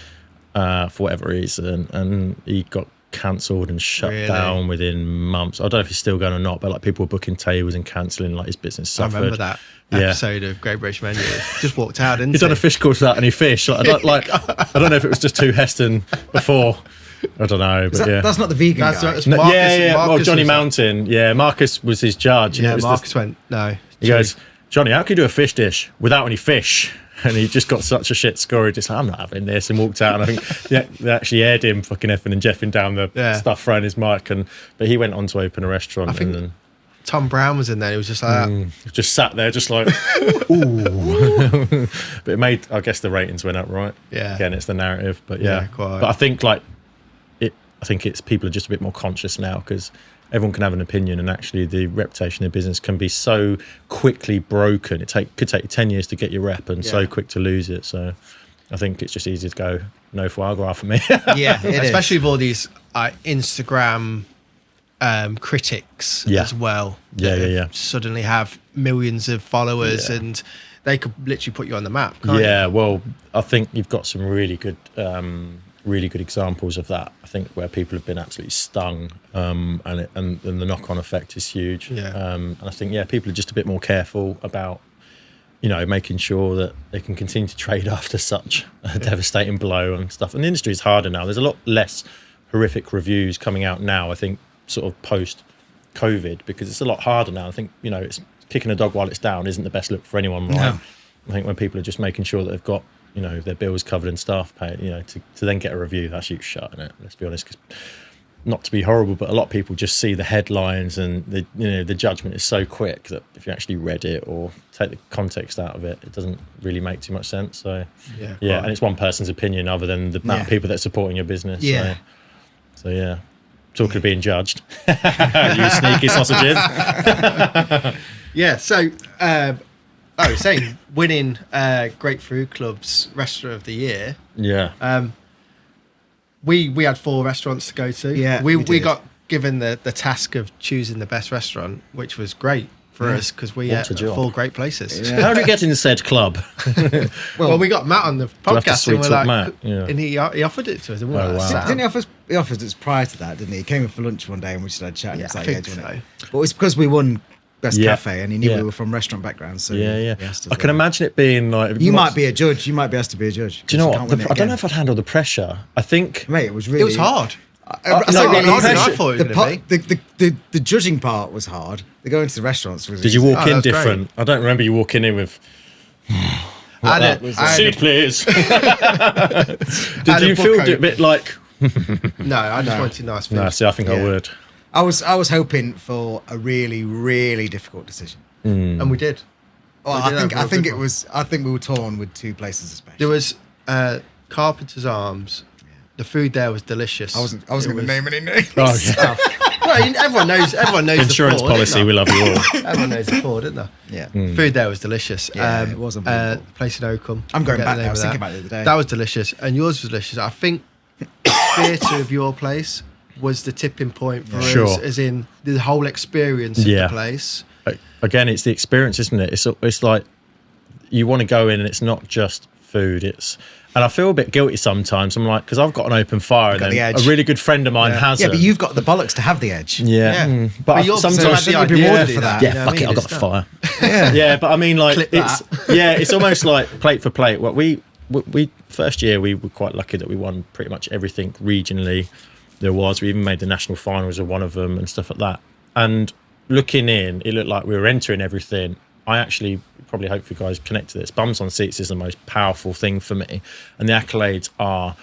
for whatever reason," and he got cancelled and shut down within months. I don't know if he's still going or not, but like people were booking tables and cancelling, like his business suffered. I remember that episode of Great British Menu. Just walked out, didn't he? He'd done a fish course without any fish. Like, I don't know if it was just too Heston before. I don't know, but that's not the vegan guy. That's Marcus, well, Johnny was Mountain. Yeah, Marcus was his judge. Yeah, Marcus went, no. He goes, "Johnny, how can you do a fish dish without any fish?" And he just got such a shit score. He just, "I'm not having this," and walked out. And I think they actually aired him fucking effing and jeffing down the stuff, throwing his mic. But he went on to open a restaurant. I think Tom Brown was in there. He was just like that. Just sat there, just like, ooh. But it made, I guess the ratings went up, right? Yeah. Again, it's the narrative. But quite. But I think I think it's people are just a bit more conscious now, because everyone can have an opinion, and actually the reputation of business can be so quickly broken. Could take you 10 years to get your rep, and so quick to lose it. So I think it's just easy to go no foie gras for me. Yeah, especially with all these Instagram critics as well. Yeah. Suddenly have millions of followers, and they could literally put you on the map. Can't you? Well, I think you've got some really good examples of that. I think where people have been absolutely stung, and the knock-on effect is huge. And I think people are just a bit more careful about making sure that they can continue to trade after such a devastating blow and stuff. And the industry is harder now. There's a lot less horrific reviews coming out now, I think, sort of post-COVID, because it's a lot harder now. I think it's kicking a dog while it's down isn't the best look for anyone, right? No. I think when people are just making sure that they've got their bills covered and staff paid, to then get a review, that's huge shot in it. Let's be honest, because not to be horrible, but a lot of people just see the headlines, and the judgment is so quick that if you actually read it or take the context out of it, it doesn't really make too much sense. So and it's one person's opinion other than the amount of people that are supporting your business. So talking of being judged, you sneaky sausages. So saying winning Great Food Club's Restaurant of the Year. We had 4 restaurants to go to. We got given the task of choosing the best restaurant, which was great for us, because we had 4 great places. How do you get in said club? well, we got Matt on the podcast, and we're like, Matt. and he offered it to us. And we're like, wow. Didn't he offered us prior to that, didn't he? He came in for lunch one day and we just had a chat, and he was like, I think do you want so. it? But it's because we won best Yeah. cafe, and he knew Yeah. we were from restaurant backgrounds. So Yeah. he asked us I can whether- imagine it being like. You might be a judge. You might be asked to be a judge. Do you know can't what? win it I don't again. know if I'd handle the pressure. I think. Mate, it was really. It was hard. I no, say the really pressure- easy. I thought it was the, gonna part, the judging part was hard. The going to the restaurants was. Did you easy. walk Oh, in that's great. different? I don't remember you walking in with. I had a- Seat, please. had Did a you book feel open. a bit like? No, I just wanted nice food. No, see, I think I Yeah. would. I was hoping for a really, really difficult decision. And we did. Well, We did have a I think good it one. was. I think we were torn with two places especially. There was Carpenter's Arms. The food there was delicious. I wasn't going to was- name any names. Oh yeah. Well, everyone knows. Everyone knows Insurance the Ford, policy. don't We they? love you all. Everyone knows the Ford, didn't they? Yeah. Food there was delicious. Yeah, it was unbelievable. Place in Oakham. I'm going Forget back the there. name I was of thinking that. about it the other day. That was delicious, and yours was delicious. I think theatre of your place was the tipping point for us, Sure. as in the whole experience of Yeah. the place. Again, it's the experience, isn't it? It's like you want to go in and it's not just food. And I feel a bit guilty sometimes. I'm like, because I've got an open fire, and got then the edge. a really good friend of mine Yeah. has Yeah, it. but you've got the bollocks to have the edge. Yeah, Yeah. but But you're sometimes the you'd be idea rewarded to for do that. yeah, you know fuck what I it, mean? I've got It's the not- fire. Yeah, but I mean, like, Clip it's that. it's almost like plate for plate. What we first year we were quite lucky that we won pretty much everything regionally there was. We even made the national finals of one of them and stuff like that. And looking in, it looked like we were entering everything. I actually probably hope you guys connect to this. Bums on seats is the most powerful thing for me, and the accolades are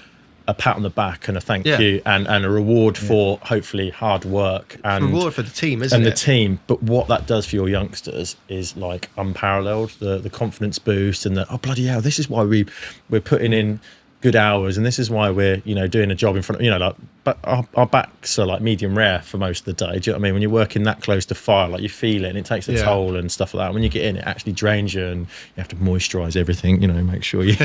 a pat on the back and a thank Yeah. you and a reward for hopefully hard work and Reward for the team, isn't and it? the team. But what that does for your youngsters is like unparalleled. The confidence boost and the bloody hell, this is why we're putting in good hours, and this is why we're doing a job in front of like. But our backs are like medium rare for most of the day. Do you know what I mean? When you're working that close to fire, like you feel it, and it takes a Yeah. toll and stuff like that. When you get in, it actually drains you, and you have to moisturize everything. Make sure you,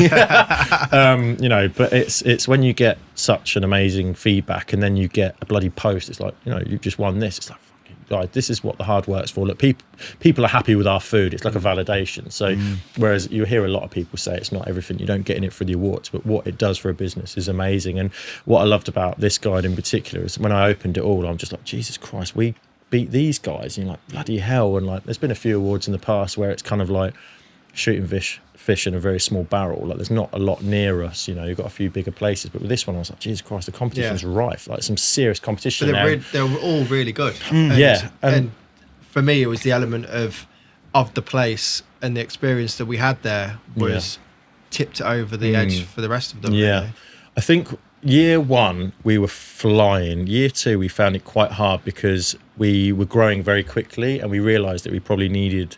But it's when you get such an amazing feedback, and then you get a bloody post. It's like you've just won this. It's like, fucking guys, this is what the hard work's for. Look, people are happy with our food. It's like a validation. So whereas you hear a lot of people say it's not everything, you don't get in it for the awards, but what it does for a business is amazing. And what I loved about this guide in particular is when I opened it all, I'm just like, Jesus Christ, we beat these guys. And you're like, bloody hell. And like, there's been a few awards in the past where it's kind of like shooting fish in a very small barrel. Like there's not a lot near us. You've got a few bigger places, but with this one I was like, Jesus Christ, the competition's rife. Like some serious competition But now. they were all really good. Yeah, and for me, it was the element of the place and the experience that we had there was tipped over the edge for the rest of them. Yeah. really. I think year one we were flying. Year two we found it quite hard because we were growing very quickly, and we realised that we probably needed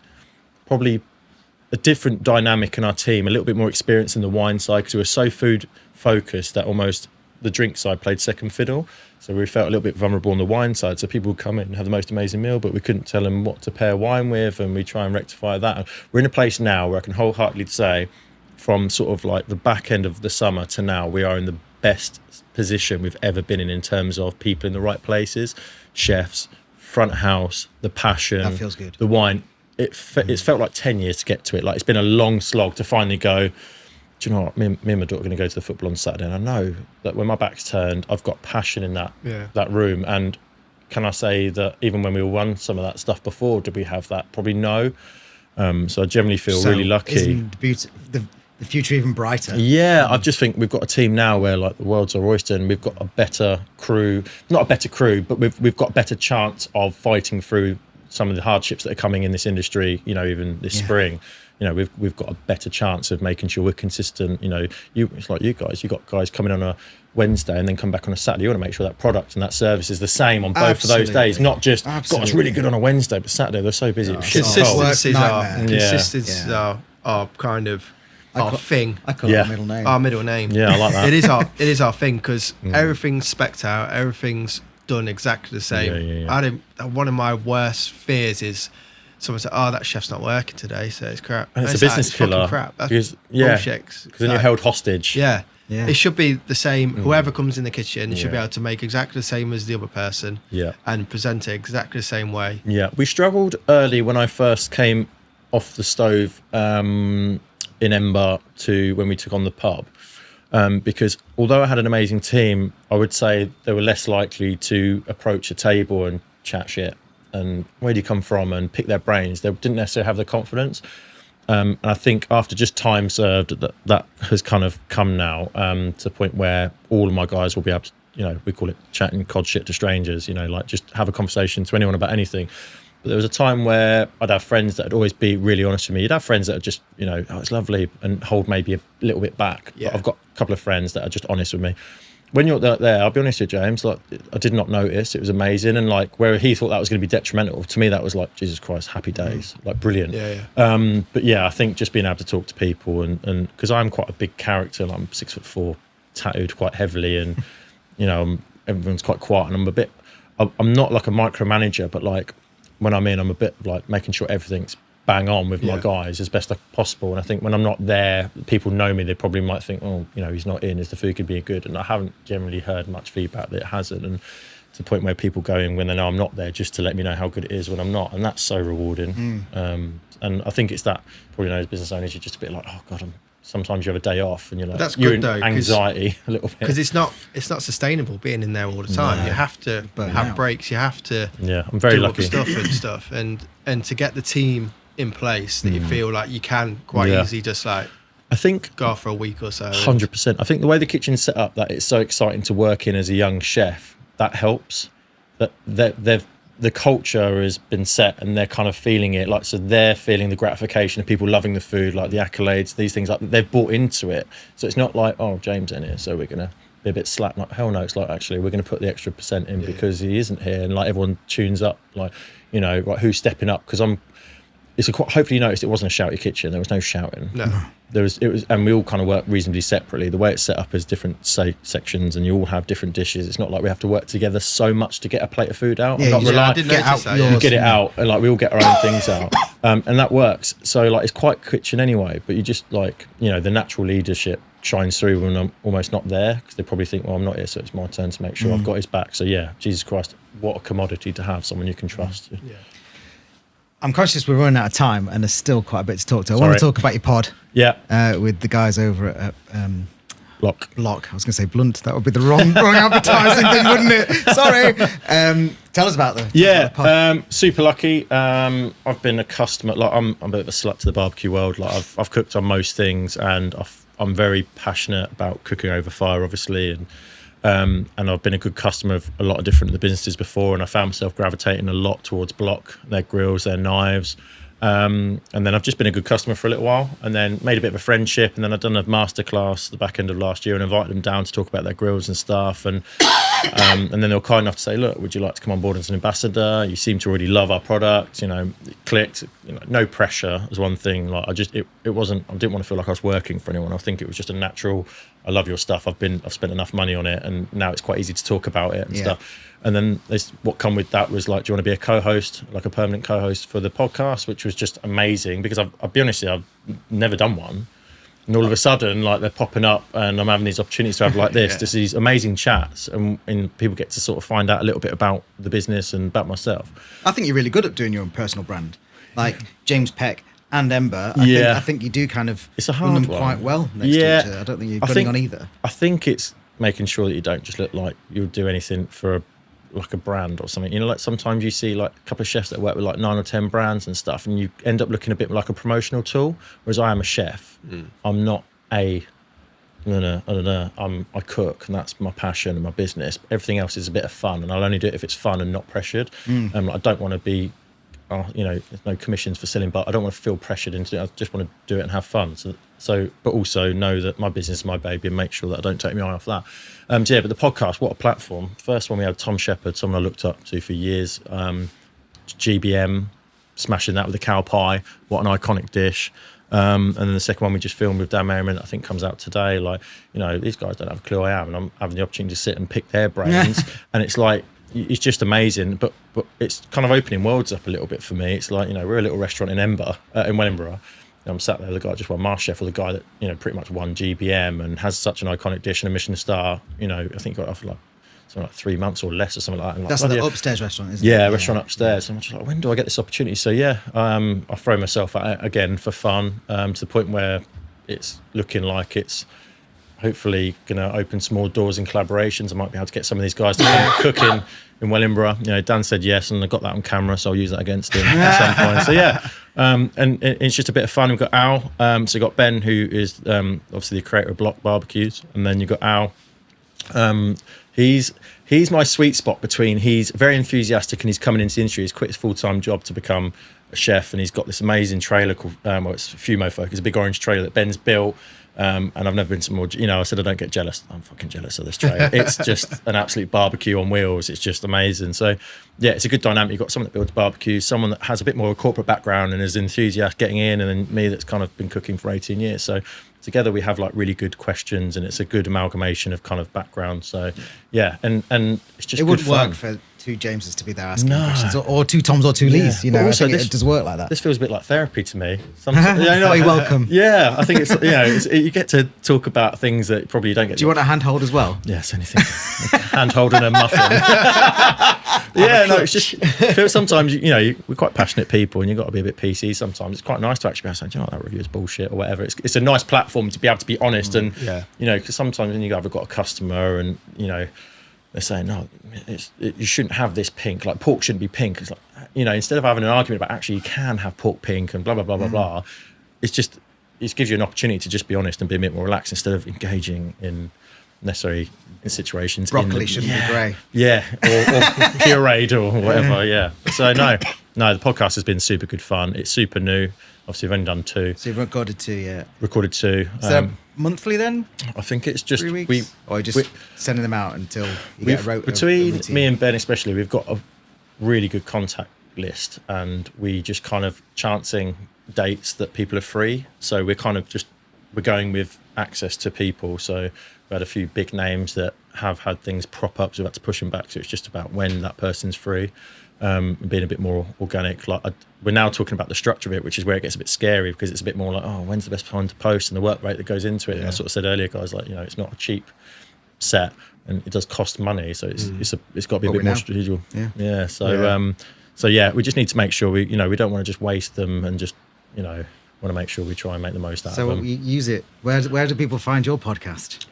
a different dynamic in our team, a little bit more experience in the wine side, because we were so food focused that almost the drink side played second fiddle. So we felt a little bit vulnerable on the wine side. So people would come in and have the most amazing meal, but we couldn't tell them what to pair wine with, and we try and rectify that. And we're in a place now where I can wholeheartedly say, from sort of like the back end of the summer to now, we are in the best position we've ever been in terms of people in the right places, chefs, front house, the passion, That feels good. the wine. It's felt like 10 years to get to it. Like it's been a long slog to finally go, do you know what, me and my daughter are going to go to the football on Saturday, and I know that when my back's turned, I've got passion in that room. And can I say that even when we won some of that stuff before, did we have that? Probably no. So I generally feel really lucky. Isn't the future even brighter? Yeah, I just think we've got a team now where like the world's our oyster, and we've got a better crew. Not a better crew, but we've got a better chance of fighting through some of the hardships that are coming in this industry. Even this spring. We've got a better chance of making sure we're consistent. It's like you guys. You got guys coming on a Wednesday and then come back on a Saturday. You want to make sure that product and that service is the same on both of those days, not just God, it's really good on a Wednesday, but Saturday they're so busy. Consistencies Nightmare. are kind of our thing. I call it a middle name. Our middle name. Yeah, I like that. It is our thing, because everything's spec'd out, everything's done exactly the same. Yeah. One of my worst fears is someone said, "Oh, that chef's not working today, so it's crap." And it's a like, business it's fucking killer. crap. That's Because bullshit. then you're held hostage. Yeah. Yeah. It should be the same. Whoever comes in the kitchen should be able to make exactly the same as the other person. Yeah. And present it exactly the same way. Yeah, we struggled early when I first came off the stove in Ember to when we took on the pub, because although I had an amazing team, I would say they were less likely to approach a table and chat shit. and where do you come from, and pick their brains. They didn't necessarily have the confidence. And I think after just time served, that has kind of come now to the point where all of my guys will be able to, we call it chatting cod shit to strangers, like just have a conversation to anyone about anything. But there was a time where I'd have friends that would always be really honest with me. You'd have friends that are just, oh, it's lovely, and hold maybe a little bit back. Yeah. But I've got a couple of friends that are just honest with me. When you're there, I'll be honest with you, James, like I did not notice. It was amazing. And like where he thought that was going to be detrimental, to me that was like, Jesus Christ, happy days, like brilliant. Yeah. But yeah, I think just being able to talk to people and because I'm quite a big character, like I'm 6'4", tattooed quite heavily, and everyone's quite quiet, and I'm not like a micromanager, but like when I'm in, I'm a bit like making sure everything's bang on with my guys as best as possible. And I think when I'm not there, people know me, they probably might think, oh, he's not in, is the food could be good? And I haven't generally heard much feedback that it hasn't. And to the point where people go in when they know I'm not there just to let me know how good it is when I'm not. And that's so rewarding. And I think it's that, probably as business owners, you're just a bit like, oh God, sometimes you have a day off and you're like, that's you're good in though, anxiety a little bit. Because it's not sustainable being in there all the time. No. You have to have breaks. You have to I'm very do lucky. other stuff and to get the team in place that you feel like you can quite easily just like I think go off for a week or so. 100%. I think the way the kitchen's set up, that it's so exciting to work in as a young chef, that helps. That the culture has been set and they're kind of feeling it, like, so they're feeling the gratification of people loving the food, like the accolades, these things, like they've bought into it. So it's not like, oh, James in here, so we're gonna be a bit slack. Like, hell no, it's like, actually we're gonna put the extra percent in because he isn't here, and like everyone tunes up, like, like who's stepping up, because hopefully you noticed it wasn't a shouty kitchen. There was no shouting. No. It was, and we all kind of work reasonably separately. The way it's set up is different sections, and you all have different dishes. It's not like we have to work together so much to get a plate of food out. Yeah, I did notice that. You get it out, and like we all get our own things out, and that works. So like it's quite kitchen anyway. But you just like the natural leadership shines through when I'm almost not there, because they probably think, well, I'm not here, so it's my turn to make sure I've got his back. So yeah, Jesus Christ, what a commodity to have, someone you can trust. Yeah. I'm conscious we're running out of time and there's still quite a bit to talk to. I want to talk about your pod with the guys over at Blok. I was going to say Blunt. That would be the wrong advertising thing, wouldn't it? Sorry. Tell us about the pod. Super lucky. I've been a customer. Like I'm a bit of a slut to the barbecue world. Like I've cooked on most things, and I'm very passionate about cooking over fire, obviously, and I've been a good customer of a lot of different businesses before, and I found myself gravitating a lot towards Blok, their grills, their knives. And then I've just been a good customer for a little while, and then made a bit of a friendship, and then I've done a masterclass at the back end of last year and invited them down to talk about their grills and stuff, and then they were kind enough to say, look, would you like to come on board as an ambassador? You seem to already love our product, it clicked, no pressure was one thing. Like I didn't want to feel like I was working for anyone. I think it was just a natural, I love your stuff, I've spent enough money on it, and now it's quite easy to talk about it and stuff. And then what come with that was like, do you want to be a co-host, like a permanent co-host for the podcast, which was just amazing, because I'll be honest with you, I've never done one. And all of a sudden, like, they're popping up and I'm having these opportunities to have like this, just these amazing chats, and people get to sort of find out a little bit about the business and about myself. I think you're really good at doing your own personal brand. Like James Peck and Ember, I think you do kind of it's a run hard them one. quite well next to each other. I don't think you're gunning on either. I think it's making sure that you don't just look like you'll do anything for a brand or something. Like sometimes you see like a couple of chefs that work with like 9 or 10 brands and stuff, and you end up looking a bit like a promotional tool, whereas I am a chef. I'm not I cook, and that's my passion and my business. Everything else is a bit of fun, and I'll only do it if it's fun and not pressured. I don't want to be there's no commissions for selling, but I don't want to feel pressured into it. I just want to do it and have fun. So but also know that my business is my baby, and make sure that I don't take my eye off that. But the podcast, what a platform. First one, we had Tom Shepherd, someone I looked up to for years. GBM, smashing that with a cow pie. What an iconic dish. And then the second one we just filmed with Dan Merriman, I think comes out today. Like, these guys don't have a clue who I am, and I'm having the opportunity to sit and pick their brains. And it's like, it's just amazing. But it's kind of opening worlds up a little bit for me. It's like, we're a little restaurant in Ember, in Wellingborough. I'm sat there, the guy just won MasterChef, or the guy that, pretty much won GBM and has such an iconic dish and a Michelin star, I think got off like something like 3 months or less or something like that. And that's like, the upstairs restaurant, isn't it? Yeah, restaurant upstairs. And I'm just like, when do I get this opportunity? So I throw myself at it again for fun, to the point where it's looking like it's hopefully going to open some more doors and collaborations. I might be able to get some of these guys to come cooking in Wellingborough. You know, Dan said yes, and I got that on camera, so I'll use that against him at some point. So yeah, and it's just a bit of fun. We've got Al, so you've got Ben, who is obviously the creator of Blok barbecues, and then you've got Al. He's my sweet spot between, he's very enthusiastic and he's coming into the industry. He's quit his full-time job to become a chef, and he's got this amazing trailer called, it's Fumo Folk. It's a big orange trailer that Ben's built. And I've never been to more, you know, I said I don't get jealous. I'm fucking jealous of this trailer. It's just an absolute barbecue on wheels. It's just amazing. So yeah, it's a good dynamic. You've got someone that builds barbecues, someone that has a bit more of a corporate background and is enthusiastic getting in, and then me that's kind of been cooking for 18 years. So together we have like really good questions, and it's a good amalgamation of kind of background. So yeah, and it's just, it good wouldn't fun. work for two Jameses to be there asking questions, or two Toms or two Lees. You know, also, I think it does work like that. This feels a bit like therapy to me. Sometimes, you know, You're welcome. Yeah, I think it's, you know, you get to talk about things that probably you don't get. Do you want a handhold as well? Yes, anything. Handhold and a muffin. Yeah, no, it's just, I feel sometimes, you know, we're quite passionate people, and you've got to be a bit PC sometimes. It's quite nice to actually be able to say, do you know what, that review is bullshit or whatever. It's a nice platform to be able to be honest, and, you know, because sometimes when you've got a customer and, you know, they're saying, no, you shouldn't have this pink, like pork shouldn't be pink. It's like, you know, instead of having an argument about actually you can have pork pink and blah, blah, blah, blah, blah, it gives you an opportunity to just be honest and be a bit more relaxed instead of engaging in necessary situations. Broccoli shouldn't be grey. Yeah, or pureed or whatever, yeah. So no, the podcast has been super good fun. It's super new. Obviously, we've only done 2. So you've recorded 2, yeah. Recorded 2. Is that monthly then? I think it's just 3 weeks? Or just sending them out until you get a between me and Ben especially, we've got a really good contact list, and we just kind of chancing dates that people are free. So we're going with access to people. So we had a few big names that have had things prop up, so we had to push them back. So it's just about when that person's free. Being a bit more organic. Like we're now talking about the structure of it, which is where it gets a bit scary, because it's a bit more like, oh, when's the best time to post, and the work rate that goes into it. And I sort of said earlier, guys, like, you know, it's not a cheap set, and it does cost money, so it's got to be a bit more strategic. Yeah. So yeah, we just need to make sure we don't want to just waste them, and just, you know, want to make sure we try and make the most out of them. So you use it. Where do people find your podcast?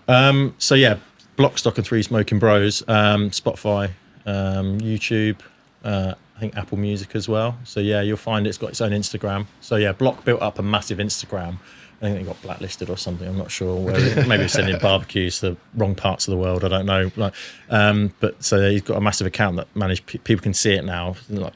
So yeah, Blok, Stock and 3 Smoking Bros, Spotify, YouTube. I think Apple Music as well. So yeah, you'll find it's got its own Instagram. So yeah, Blok built up a massive Instagram. I think it got blacklisted or something. I'm not sure. Maybe it's sending barbecues to the wrong parts of the world. I don't know. Like, but so he's got a massive account that people can see it now. Like,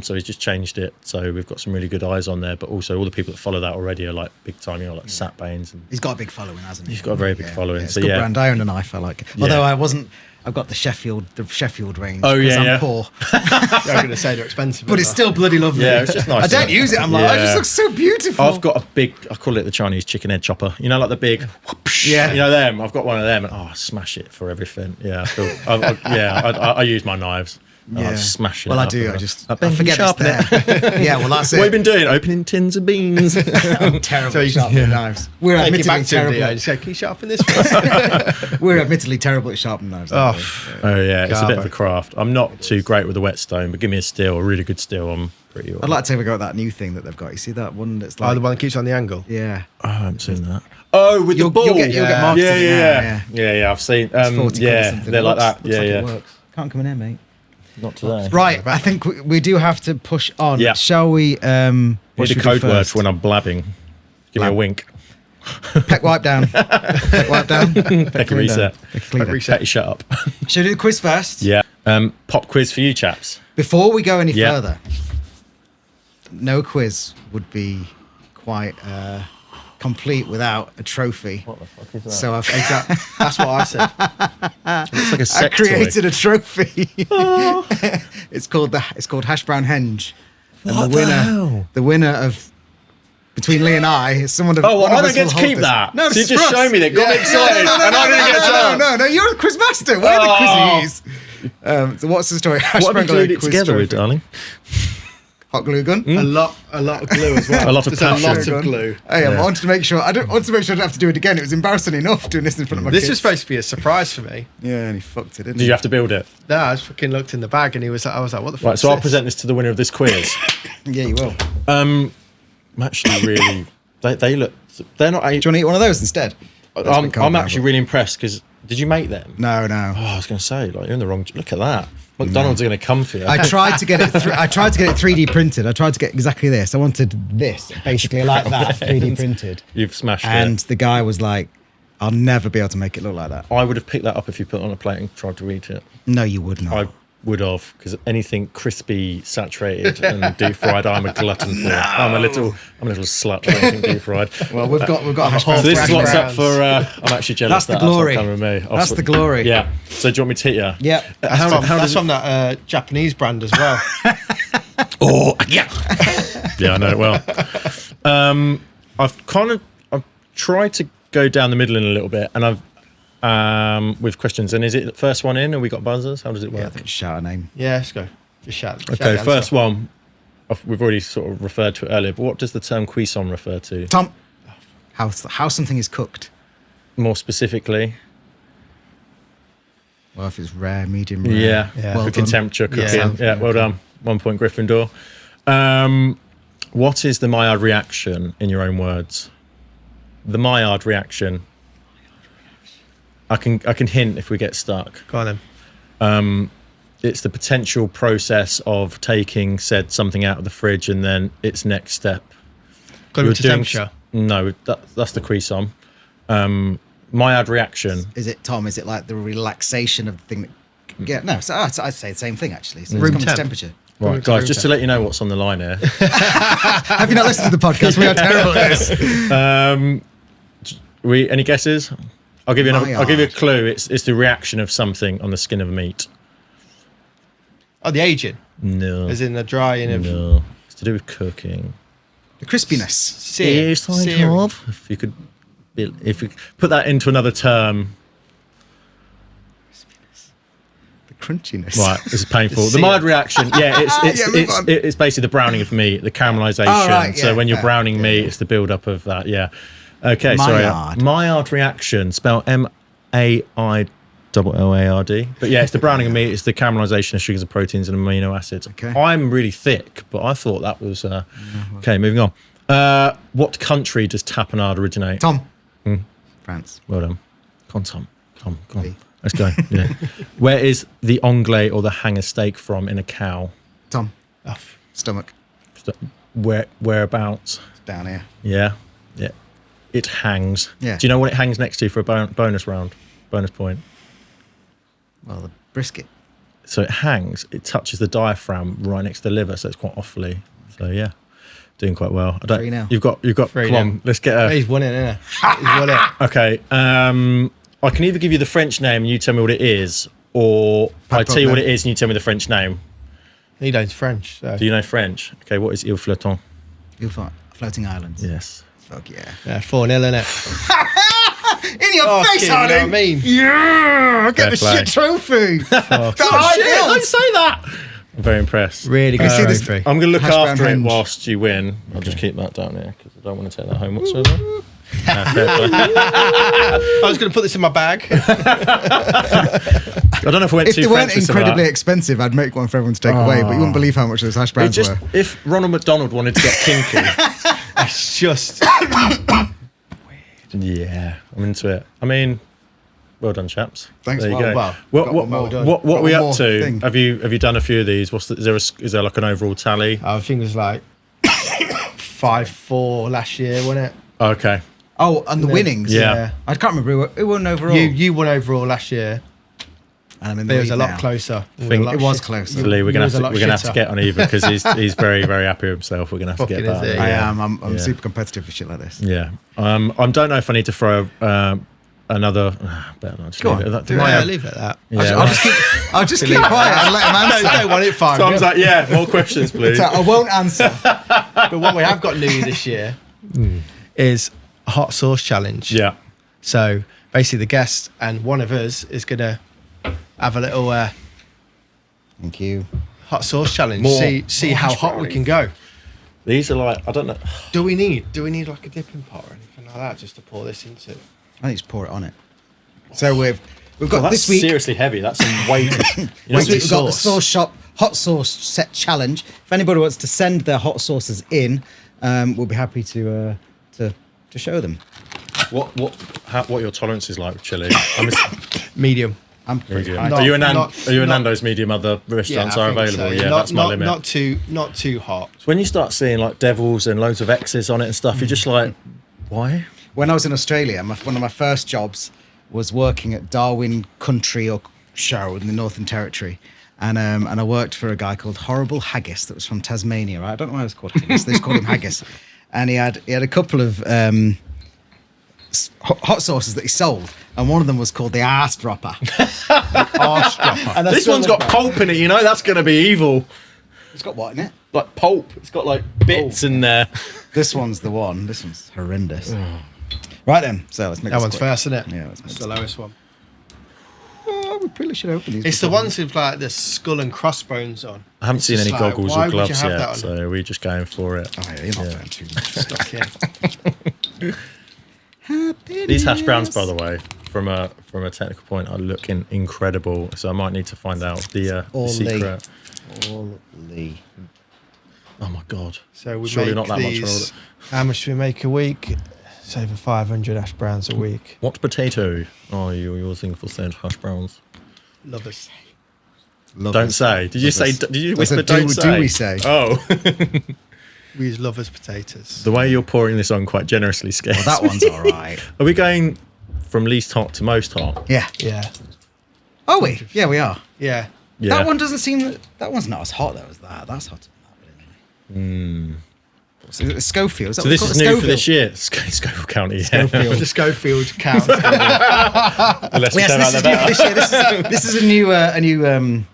so he's just changed it. So we've got some really good eyes on there. But also all the people that follow that already are like big time. You know, like Sat Baines. And he's got a big following, hasn't he? He's got a very big following. It's so a good brand. I own a knife. I like it. Although I've got the Sheffield range. Oh yeah, I'm poor. I'm going to say they're expensive, but it's still bloody lovely. Yeah, it's just nice. I don't use it. I'm like, it just looks so beautiful. I've got a big, I call it the Chinese chicken head chopper. You know, like the big, whoosh, you know them. I've got one of them, and I smash it for everything. Yeah, I use my knives. Yeah. I smash it. Well, I do. I forget it's there. Yeah, well, that's it. What have you been doing? Opening tins of beans. I'm terrible at sharpening knives. We're admittedly terrible. I just go, can you sharpen this for us? We're admittedly terrible at sharpening knives. Oh yeah, it's a bit of a craft. I'm not too great with the whetstone, but give me a really good steel. I'm pretty. I'd like to have a go at that new thing that they've got. You see that one that's like the one that keeps on the angle. Yeah. Oh, I haven't seen that. Oh, with the ball. You'll get marketed. Yeah. I've seen. They're like that. Looks like it works. Can't come in here, mate. Not today. Right, I think we do have to push on. Yeah. Shall we? What's the code word for when I'm blabbing? Give me a wink. Peck wipe down. Peck wipe down. Peck a reset. Petty shut up. Shall we do the quiz first? Yeah. Pop quiz for you chaps. Before we go any further, no quiz would be quite complete without a trophy. What the fuck is that? So That's what I said. It looks like a sex I created toy. a trophy. It's called Hash Brown Henge. And What the winner of between Lee and I is someone of. Oh, well, one I of don't us get will to hold keep this. that. No, So this you is just for us. showed me that, got me excited, and I didn't get a chance. No, you're the quiz master. We're the quizzies. So what's the story? What have you glued it together with, darling? Hot glue gun. A lot of glue as well. A lot of passion. A lot of glue. Hey, I wanted to make sure. I wanted to make sure I don't have to do it again. It was embarrassing enough doing this in front of my This kids. was supposed to be a surprise for me. Yeah, and he fucked it, didn't Did he? you have to build it? No, I just fucking looked in the bag, and I was like, what the fuck? Right, so I'll present this to the winner of this quiz. Yeah, you will. I'm actually really. They look. They're not. Do you want to eat one of those instead? I'm actually really impressed because did you make them? No. Oh, I was going to say, like, you're in the wrong. Look at that. McDonald's are going to come for you. I tried to get it. I tried to get it 3D printed. I tried to get exactly this. I wanted this, basically like that, 3D printed. You've smashed And it. the guy was like, "I'll never be able to make it look like that." I would have picked that up if you put it on a plate and tried to eat it. No, you would not. I would have, because anything crispy, saturated, and deep fried, I'm a glutton for. I'm a little slut for anything deep fried. Well, we've got a hash So brown. So this hash is what's up browns. for. I'm actually jealous. That's the glory. That's not coming with me. That's the glory. Yeah. So do you want me to hit you? Yeah. That's from that Japanese brand as well. Oh yeah. Yeah, I know it well. I've tried to go down the middle in a little bit, and I've with questions. And is it the first one in, or we got buzzers? How does it Yeah, I work? think shout a name. Yeah, let's go. Just shout. Okay, first one. We've already sort of referred to it earlier, but what does the term cuisson refer to? Tom, how something is cooked. More specifically? Well, if it's rare, medium rare. Yeah. Well Cooking done. temperature, cooking. Yeah. Yeah, well done. 1 point Gryffindor. What is the Maillard reaction in your own words? The Maillard reaction. I can hint if we get stuck. Go on then. It's the potential process of taking said something out of the fridge and then its next step. Got to You're to doing temperature. No, that's the cuisson. Maillard reaction. Is it, Tom? Is it like the relaxation of the thing that? Yeah, no. So I'd say the same thing actually. So Room it's temp. temperature. Right, guys, just to let you know what's on the line here. Have you not listened to the podcast? We are terrible at this. Any guesses? I'll give you another. I'll give you a Maillard. clue. It's the reaction of something on the skin of meat. Oh, the aging. No. As in the drying of No. It's to do with cooking. The crispiness. sear. Kind searing. of. If you could put that into another term. The crunchiness. Right, this is painful. The sear. Maillard reaction, yeah, Yeah, move on. it's basically the browning of meat, the caramelization. Oh, right, So yeah, when you're fair. browning meat, it's the build up of that. Yeah. Okay, Maillard. sorry. Maillard reaction, spelled Maillard. But yeah, it's the browning of meat, it's the caramelization of sugars and proteins and amino acids. Okay. I'm really thick, but I thought that was okay. Moving on. What country does tapenade originate? Tom. France. Well done. Come on, Tom. Come on. Lee. Let's go. Yeah. Where is the onglet or the hanger steak from in a cow? Tom. Oh, Stomach. Whereabouts? It's down here. Yeah. Yeah. It hangs. Yeah. Do you know what it hangs next to for a bonus round? Bonus point. Well, the brisket. So it hangs. It touches the diaphragm right next to the liver, so it's quite awfully. So yeah, doing quite well. I don't. 3-0. You've got. 3-0. Come on. Let's get a. he's won it, isn't he? He's won it. Okay. I can either give you the French name and you tell me what it is, or I Pas tell you what problème. it is and you tell me the French name. He knows French. So. Do you know French? Okay. What is il flottant? You'll find floating islands. Yes. Fuck yeah. Yeah, 4-0, innit? In your face, You know what I honey. mean? Yeah. Get Fair the play. shit trophy. Oh, shit, don't say that. I'm very impressed. Really good see this- trophy. I'm going to look Hash brown after it henge. whilst you win. I'll just keep that down here because I don't want to take that home whatsoever. Fair play. I was going to put this in my bag. I don't know if I went If too they weren't French with some of incredibly that. expensive, I'd make one for everyone to take away. But you wouldn't believe how much those hash It browns just, were. if Ronald McDonald wanted to get kinky, It's just. yeah, I'm into it. I mean, well done, chaps. Thanks, There you well, go. well, what got what, one more done. what Got are we one up more to? thing. Have you done a few of these? Is there like an overall tally? I think it was like 5-4 last year, wasn't it? Okay. Oh, and the winnings. Yeah. I can't remember who won overall. You won overall last year, And I'm in but the it was a lead lot now. closer. Think- It was closer. So Lee, we're gonna was a lot have to shitter. get on even because he's very very happy with himself. We're gonna have to get Fucking that. is he? I Yeah. am. I'm Yeah. super competitive for shit like this. Yeah. I don't know if I need to throw another. Better not. Just Go leave on. it at that. Do it. Yeah, Yeah. leave it at that. Yeah. I'll just keep quiet and let him answer. Don't want it fine. Tom's like, yeah, more questions, please. So I won't answer. But what we have got new this year is a hot sauce challenge. Yeah. So basically, the guest and one of us is gonna have a little Thank you. hot sauce challenge. More- See more how hash hot we brownies. can go. These are like I don't know. Do we need like a dipping pot or anything like that just to pour this into? I think just pour it on it. So we've got Well, that's this week. seriously heavy. That's some weight. You know, This week we've got the sauce. sauce shop hot sauce set challenge. If anybody wants to send their hot sauces in, we'll be happy to show them. what your tolerance is like with chili? Medium. I'm pretty Medium. high. Not- Are you a not- Nando's medium? Other restaurants are I think available. so. Yeah, that's my limit. Not too hot. When you start seeing like devils and loads of X's on it and stuff, you're just like, why? When I was in Australia, one of my first jobs was working at Darwin Country or Show in the Northern Territory. And I worked for a guy called Horrible Haggis that was from Tasmania. Right? I don't know why it was called Haggis. They just called him Haggis. And he had a couple of hot sauces that he sold. And one of them was called the Arse Dropper. Arse dropper. And I This still one's got love pulp in it, you know? That's going to be evil. It's got what in it? Like pulp. It's got like bits in there. This one's the one. This one's horrendous. Right then. So let's make That this one's quick. first, isn't it? Yeah, let's make That's this the lowest one. Oh, we probably should open these. It's the before. ones with like the skull and crossbones on. I haven't seen It's any just like, goggles why or would you gloves have yet, that on? so we're just going for it. Oh, yeah, you're not going too much. Stuck in. These hash browns, by the way, from a technical point, are looking incredible. So I might need to find out the All secret. All Lee. Oh my god! So we Surely make not that much. these. How much do we make a week? It's over 500 hash browns a week. What potato are you using for said hash browns? Lovers. Don't say. Did you say? Did you whisper? Do- Don't do say. we say? Oh, We use lovers potatoes. the way you're pouring this on quite generously scares. That one's all right. Are we going from least hot to most hot? Yeah. Yeah. Oh, we? Yeah, we are. Yeah. Yeah. That one doesn't seem. That one's not as hot though as that. That's hotter than that. So it's Schofield. Is that So what this they call is it? new Schofield? for this year. Schofield County. Yeah. The Schofield count. The less we Yes, say this about is the new for better. this year. This is a new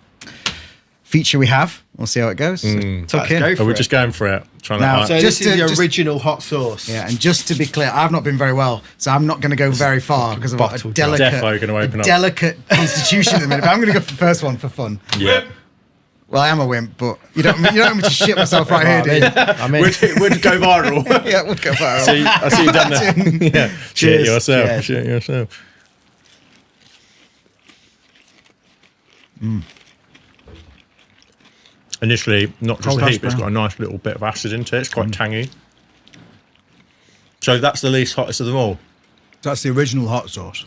feature we have. We'll see how it goes. Tuck Let's in. go Oh, for we're it. just going for it. Trying Now, to. So Just this is to- the just- original hot sauce. Yeah, and just to be clear, I've not been very well, so I'm not going to go very far because I've got a Bottled delicate, Defo gonna open up. delicate constitution at the minute. But I'm going to go for the first one for fun. Yeah. Well, I am a wimp, but you don't want me to shit myself right here, do you? I mean, Would go viral. Yeah, we'll go viral. See, I see you done that. Yeah. Shit Cheers. yourself. Cheers. Shit yourself. Initially, not just Cold the hash heat, but it's got brown. a nice little bit of acid into it. It's quite tangy. So that's the least hottest of them all. That's the original hot sauce.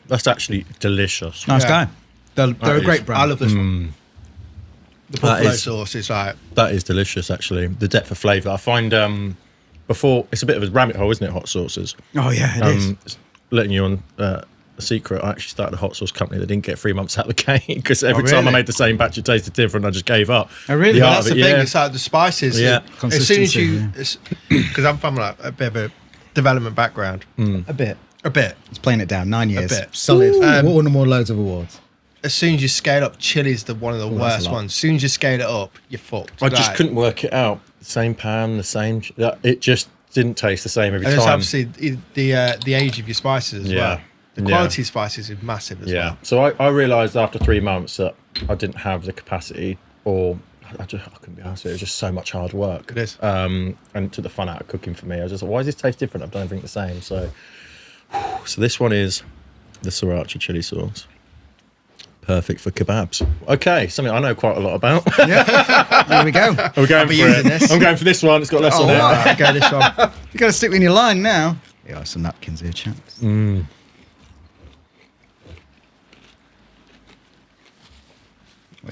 That's actually delicious. Nice Yeah. guy. They're a is- great brand. I love this one. The buffalo is- sauce is like That is delicious, actually. The depth of flavour. I find before, it's a bit of a rabbit hole, isn't it, hot sauces? Oh yeah, it is. Letting you on a secret, I actually started a hot sauce company that didn't get 3 months out of the gate because every time I really? made the same batch, it tasted different. I just gave up. Oh, really? The Well, art that's of the it, thing. yeah. It's like the spices. Yeah. As soon as Consistency, you, because I'm from like a bit of a development background. A bit. A bit. It's playing it down. 9 years. bit. Solid. Ooh. Won more loads of awards. As soon as you scale up, chili's one of the that's a worst lot. ones. As soon as you scale it up, you're fucked. I just Like, couldn't work it out. The same pan, the same. It just didn't taste the same every And it's time. obviously the age of your spices as Yeah. well. The Yeah. quality of spices is massive as Yeah. well. So I realised after 3 months that I didn't have the capacity, or I couldn't be honest with it. It was just so much hard work. It is. And took the fun out of cooking for me. I was just like, why does this taste different? I've done everything the same. So this one is the sriracha chili sauce. Perfect for kebabs. Okay, something I know quite a lot about. There we go. I'm going for be using it. this. I'm going for this one. It's got less on it. Alright, go this one. You got to stick in your line now. Yeah, some napkins here, chaps. Can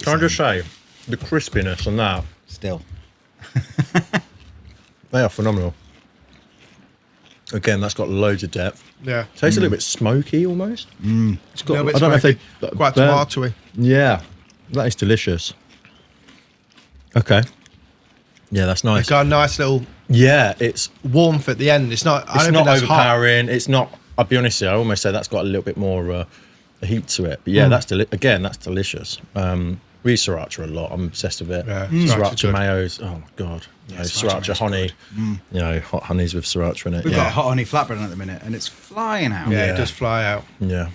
I just say, the crispiness on that, Still. they are phenomenal. Again, that's got loads of depth. Yeah. Tastes a little bit smoky almost. It's got. A little bit I don't know if smoky, they quite burn- tomatoey. Yeah, that is delicious. Okay. Yeah, that's nice. It's got a nice little Yeah, it's warmth at the end. It's not. I it's don't not think that's hot. overpowering. It's not. I'll be honest here. I almost say that's got a little bit more a heat to it. But yeah, that's that's delicious. We use sriracha a lot. I'm obsessed with it. Yeah, Sriracha sriracha's good. mayos. Oh my god. You know, sriracha sriracha mayo's honey. You know, hot honeys with sriracha in it. We've yeah. got hot honey flatbread on at the minute, and it's flying out. Yeah, Yeah. it does fly out. Yeah.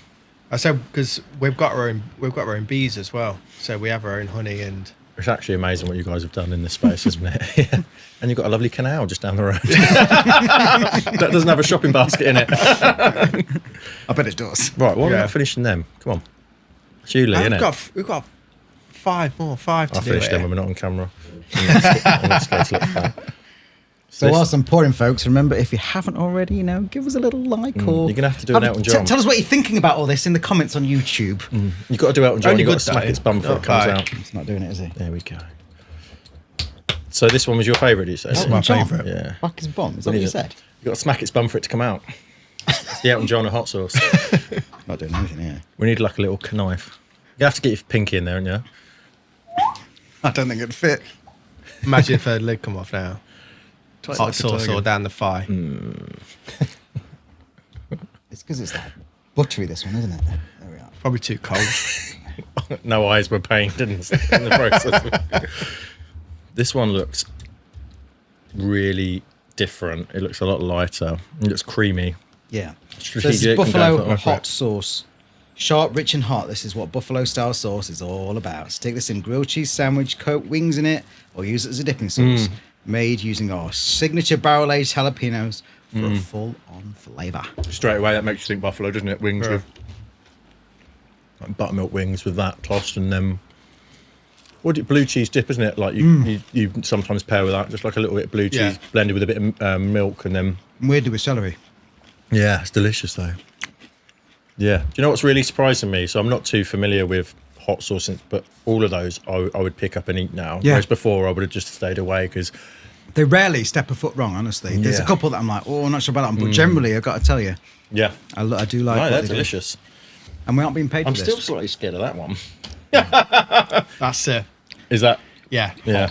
I said because we've got our own bees as well, so we have our own honey and. It's actually amazing what you guys have done in this space, isn't it? Yeah. And you've got a lovely canal just down the road. That doesn't have a shopping basket in it. I bet it does. Right, why are we Yeah. not finishing them? Come on. It's you, Lee, innit? We've got five to I'll do. finish them Here. when we're not on camera. I'm not scared to look fat. So whilst I'm pouring, folks, remember, if you haven't already, give us a little like or... You're going to have to do an Elton John. Tell us what you're thinking about all this in the comments on YouTube. You've got to do Elton John. Only You've got good to smack though. its bum before it comes out. He's not doing it, is he? There we go. So this one was your favourite, did you say? This is my John? favourite. Yeah. Fuck his bomb. Is that what you said? You've got to smack its bum for it to come out. It's the Elton John of hot sauce. Not doing anything here. We need like a little knife. You have to get your pinky in there, haven't you? I don't think it'd fit. Imagine if the lid come off now. Twice Hot like a sauce tiger. all down the thigh. It's because it's that buttery, this one, isn't it? There we are. Probably too cold. No eyes were pained in the process. This one looks really different. It looks a lot lighter. It looks creamy. Yeah. So Strategic this is and going buffalo for it. hot sauce. Sharp, rich and hot. This is what buffalo style sauce is all about. Stick this in grilled cheese sandwich, coat wings in it, or use it as a dipping sauce. Made using our signature barrel-aged jalapenos for a full-on flavour. Straight away, that makes you think buffalo, doesn't it? Wings with like buttermilk wings with that tossed, and then blue cheese dip, isn't it? Like you sometimes pair with that, just like a little bit of blue cheese Yeah. blended with a bit of milk, and then Weirdly with celery. yeah, it's delicious though. Yeah, do you know what's really surprising me? So I'm not too familiar with hot sauce, but all of those I would pick up and eat now. Yeah. Whereas before I would have just stayed away because They rarely step a foot wrong, honestly. There's a Yeah. couple that I'm like, oh, I'm not sure about that one. But generally, I've got to tell you, yeah, I do like no, what they're they do. delicious. And we're not being paid I'm for still this. slightly scared of that one. That's it. Is that? Yeah. Yeah.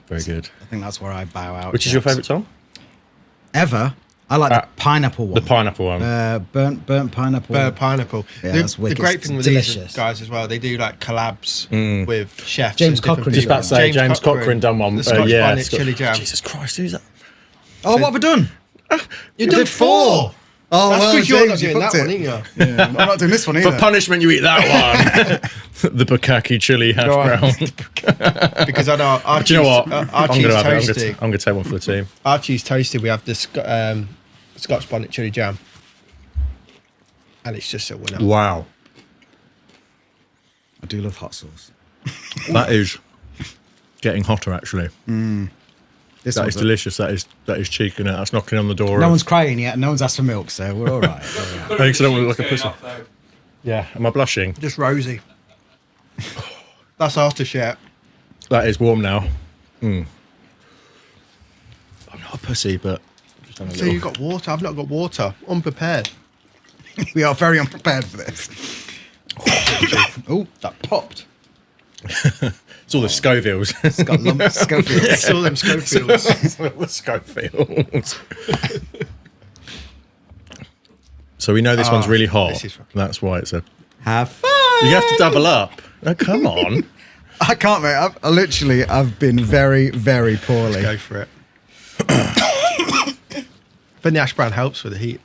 Very good. I think that's where I bow out. Which is your chaps. favourite song? Ever? I like the pineapple one. The pineapple one. Burnt pineapple. Burnt pineapple. Yeah, the, that's wicked. the great thing with Delicious. these guys as well, they do like collabs with chefs. James and different Cochran. Just people. about to say, James Cochran done one. The Scotch yeah, bonnet chili jam. Jesus Christ, who's that? Oh, what have we done? You did 4. Oh, That's because you're not James, you doing that fucked one, it. ain't you? Yeah, I'm not doing this one either. For punishment, you eat that one. The bukkake chili hash Go on. brown. Because I know our Do you know what? Our I'm cheese gonna have it. toasty. I'm gonna take one for the team. Our cheese toasted. We have the Scotch bonnet chili jam, and it's just a winner. Wow, I do love hot sauce. that is getting hotter. Actually, This that one's is delicious. That is cheeking it. That's knocking on the door. No of- one's crying yet, and no one's asked for milk, so we're all right. Thanks, I don't want to look like a pussy. Yeah, am I blushing? Just rosy. That's aftershave. That is warm now. I'm not a pussy, but just having a So little- you got water. I've not got water. Unprepared. We are very unprepared for this. Oh, that popped. It's all the Scovilles. It's got lumps. Schofield. It's all them Schofields. the Schofields. So we know this one's really hot. this is fucking- That's why it's a. Have fun. You have to double up. Oh, come on. I can't, mate. I've been very, very poorly. Go for it. Then the ash brown helps with the heat.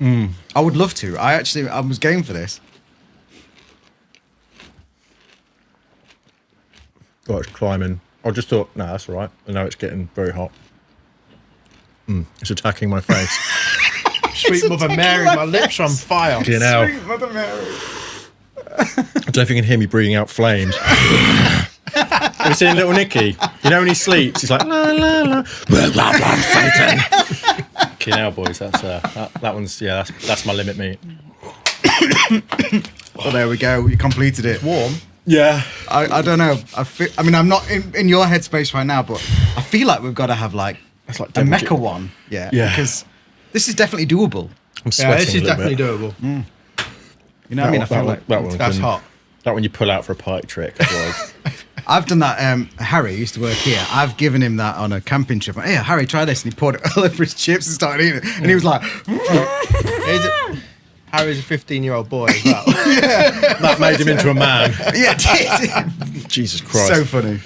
I would love to. I was game for this. Oh, it's climbing. I just thought, no, that's all right. I know it's getting very hot. It's attacking my face. Sweet Mother Mary, my lips are on fire. You know, Sweet Mother Mary. I don't know if you can hear me breathing out flames. Have you seen Little Nicky? You know when he sleeps, he's like, la, la, la. Blah, blah, blah, Satan. Okay, now, boys, that one's, that's my limit meat. Oh, there we go. You completed it. Warm. Yeah. I don't know. I mean, I'm not in your headspace right now, but I feel like we've got to have like That's like a double mecha dip. one. Yeah. Yeah. Because this is definitely doable. I'm sweating Yeah, this is a little definitely bit. doable. You know what I mean? I feel like that one That's can- hot. That one you pull out for a pike trick. Otherwise. I've done that. Harry used to work here. I've given him that on a camping trip. Hey, Harry, try this. And he poured it all over his chips and started eating it. And he was like, Harry's a 15-year-old boy as well. That made him into a man. yeah, it Jesus Christ. So funny.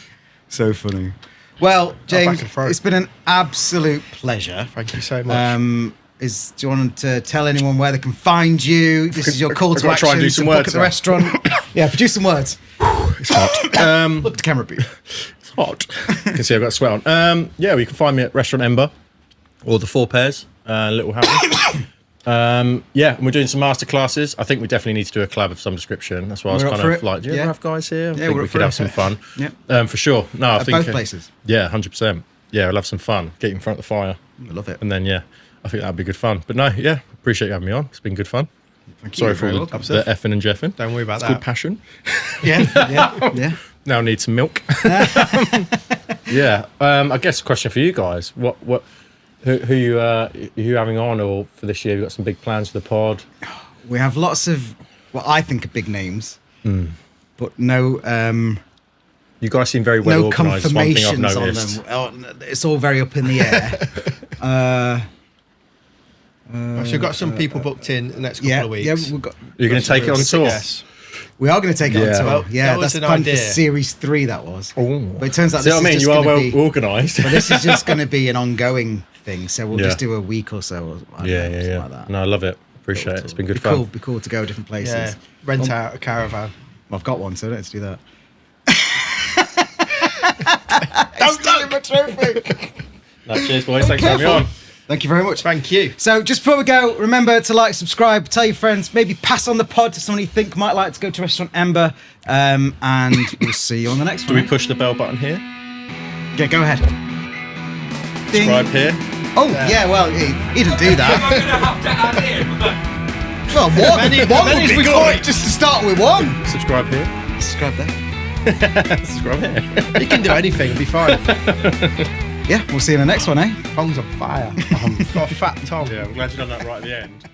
So funny. Well, James, back and forth. it's been an absolute pleasure. Thank you so much. Do you want to tell anyone where they can find you? This is your call I've to got to try action. and do some book words at the now. restaurant. Yeah, produce some words. It's hot. Look to camera, please. It's hot. You can see I've got sweat on. Yeah, we can find me at Restaurant Ember or the Four Pairs, Little Harry. Yeah, and we're doing some master classes. I think we definitely need to do a collab of some description. That's why I was We're up kind for of it. like, do you Yeah. ever have guys here? I Yeah, think we're we up could for have it. some fun. Yeah. For sure. No, I At think both places. Yeah, 100%. yeah, we'll have some fun. Get you in front of the fire. I love it. And then, yeah, I think that'd be good fun. But no, yeah, appreciate you having me on. It's been good fun. Thank you. Sorry for You're all very the effing and jeffing. Don't worry about It's that. called passion. Yeah. Now I need some milk. Yeah. I guess a question for you guys. Who you having on, or for this year? You've got some big plans for the pod. We have lots of what I think are big names, but no You guys seem very well no organised. One thing I've confirmations on noticed. them. Oh, it's all very up in the air. So we've got some people booked in the next couple of weeks. Yeah, we've got. You're going to take it on tour. Yes. We are going to take it Yeah. on tour. Well, Yeah, that was that's an planned idea. for Series 3. That was. Ooh. But it turns out See this what I is mean? just You are going well to be. organised. But this is just going to be an ongoing thing. So we'll Yeah. just do a week or so. Or, I don't know, something like that. No, I love it. Appreciate it. It's been good Be cool. fun. Be cool to go different places. Yeah. Rent out a caravan. Well, I've got one, so I don't have to do that. Don't steal my trophy. No, cheers, boys. Thanks for having me on. Thank you very much. Thank you. So just before we go, remember to like, subscribe, tell your friends, maybe pass on the pod to someone you think might like to go to Restaurant Ember, and we'll see you on the next Do one. we push the bell button here? Yeah, go ahead. Ding. Subscribe here. Oh, yeah, well, he didn't do that. Am I going to have to add in? Well, one many would be good. good, just to start with one. Subscribe here. Subscribe there. Subscribe here. You can do anything, it'll be fine. Yeah, we'll see you in the next one, eh? Tom's on fire. Got a fat Tom. Yeah, I'm glad you done that right at the end.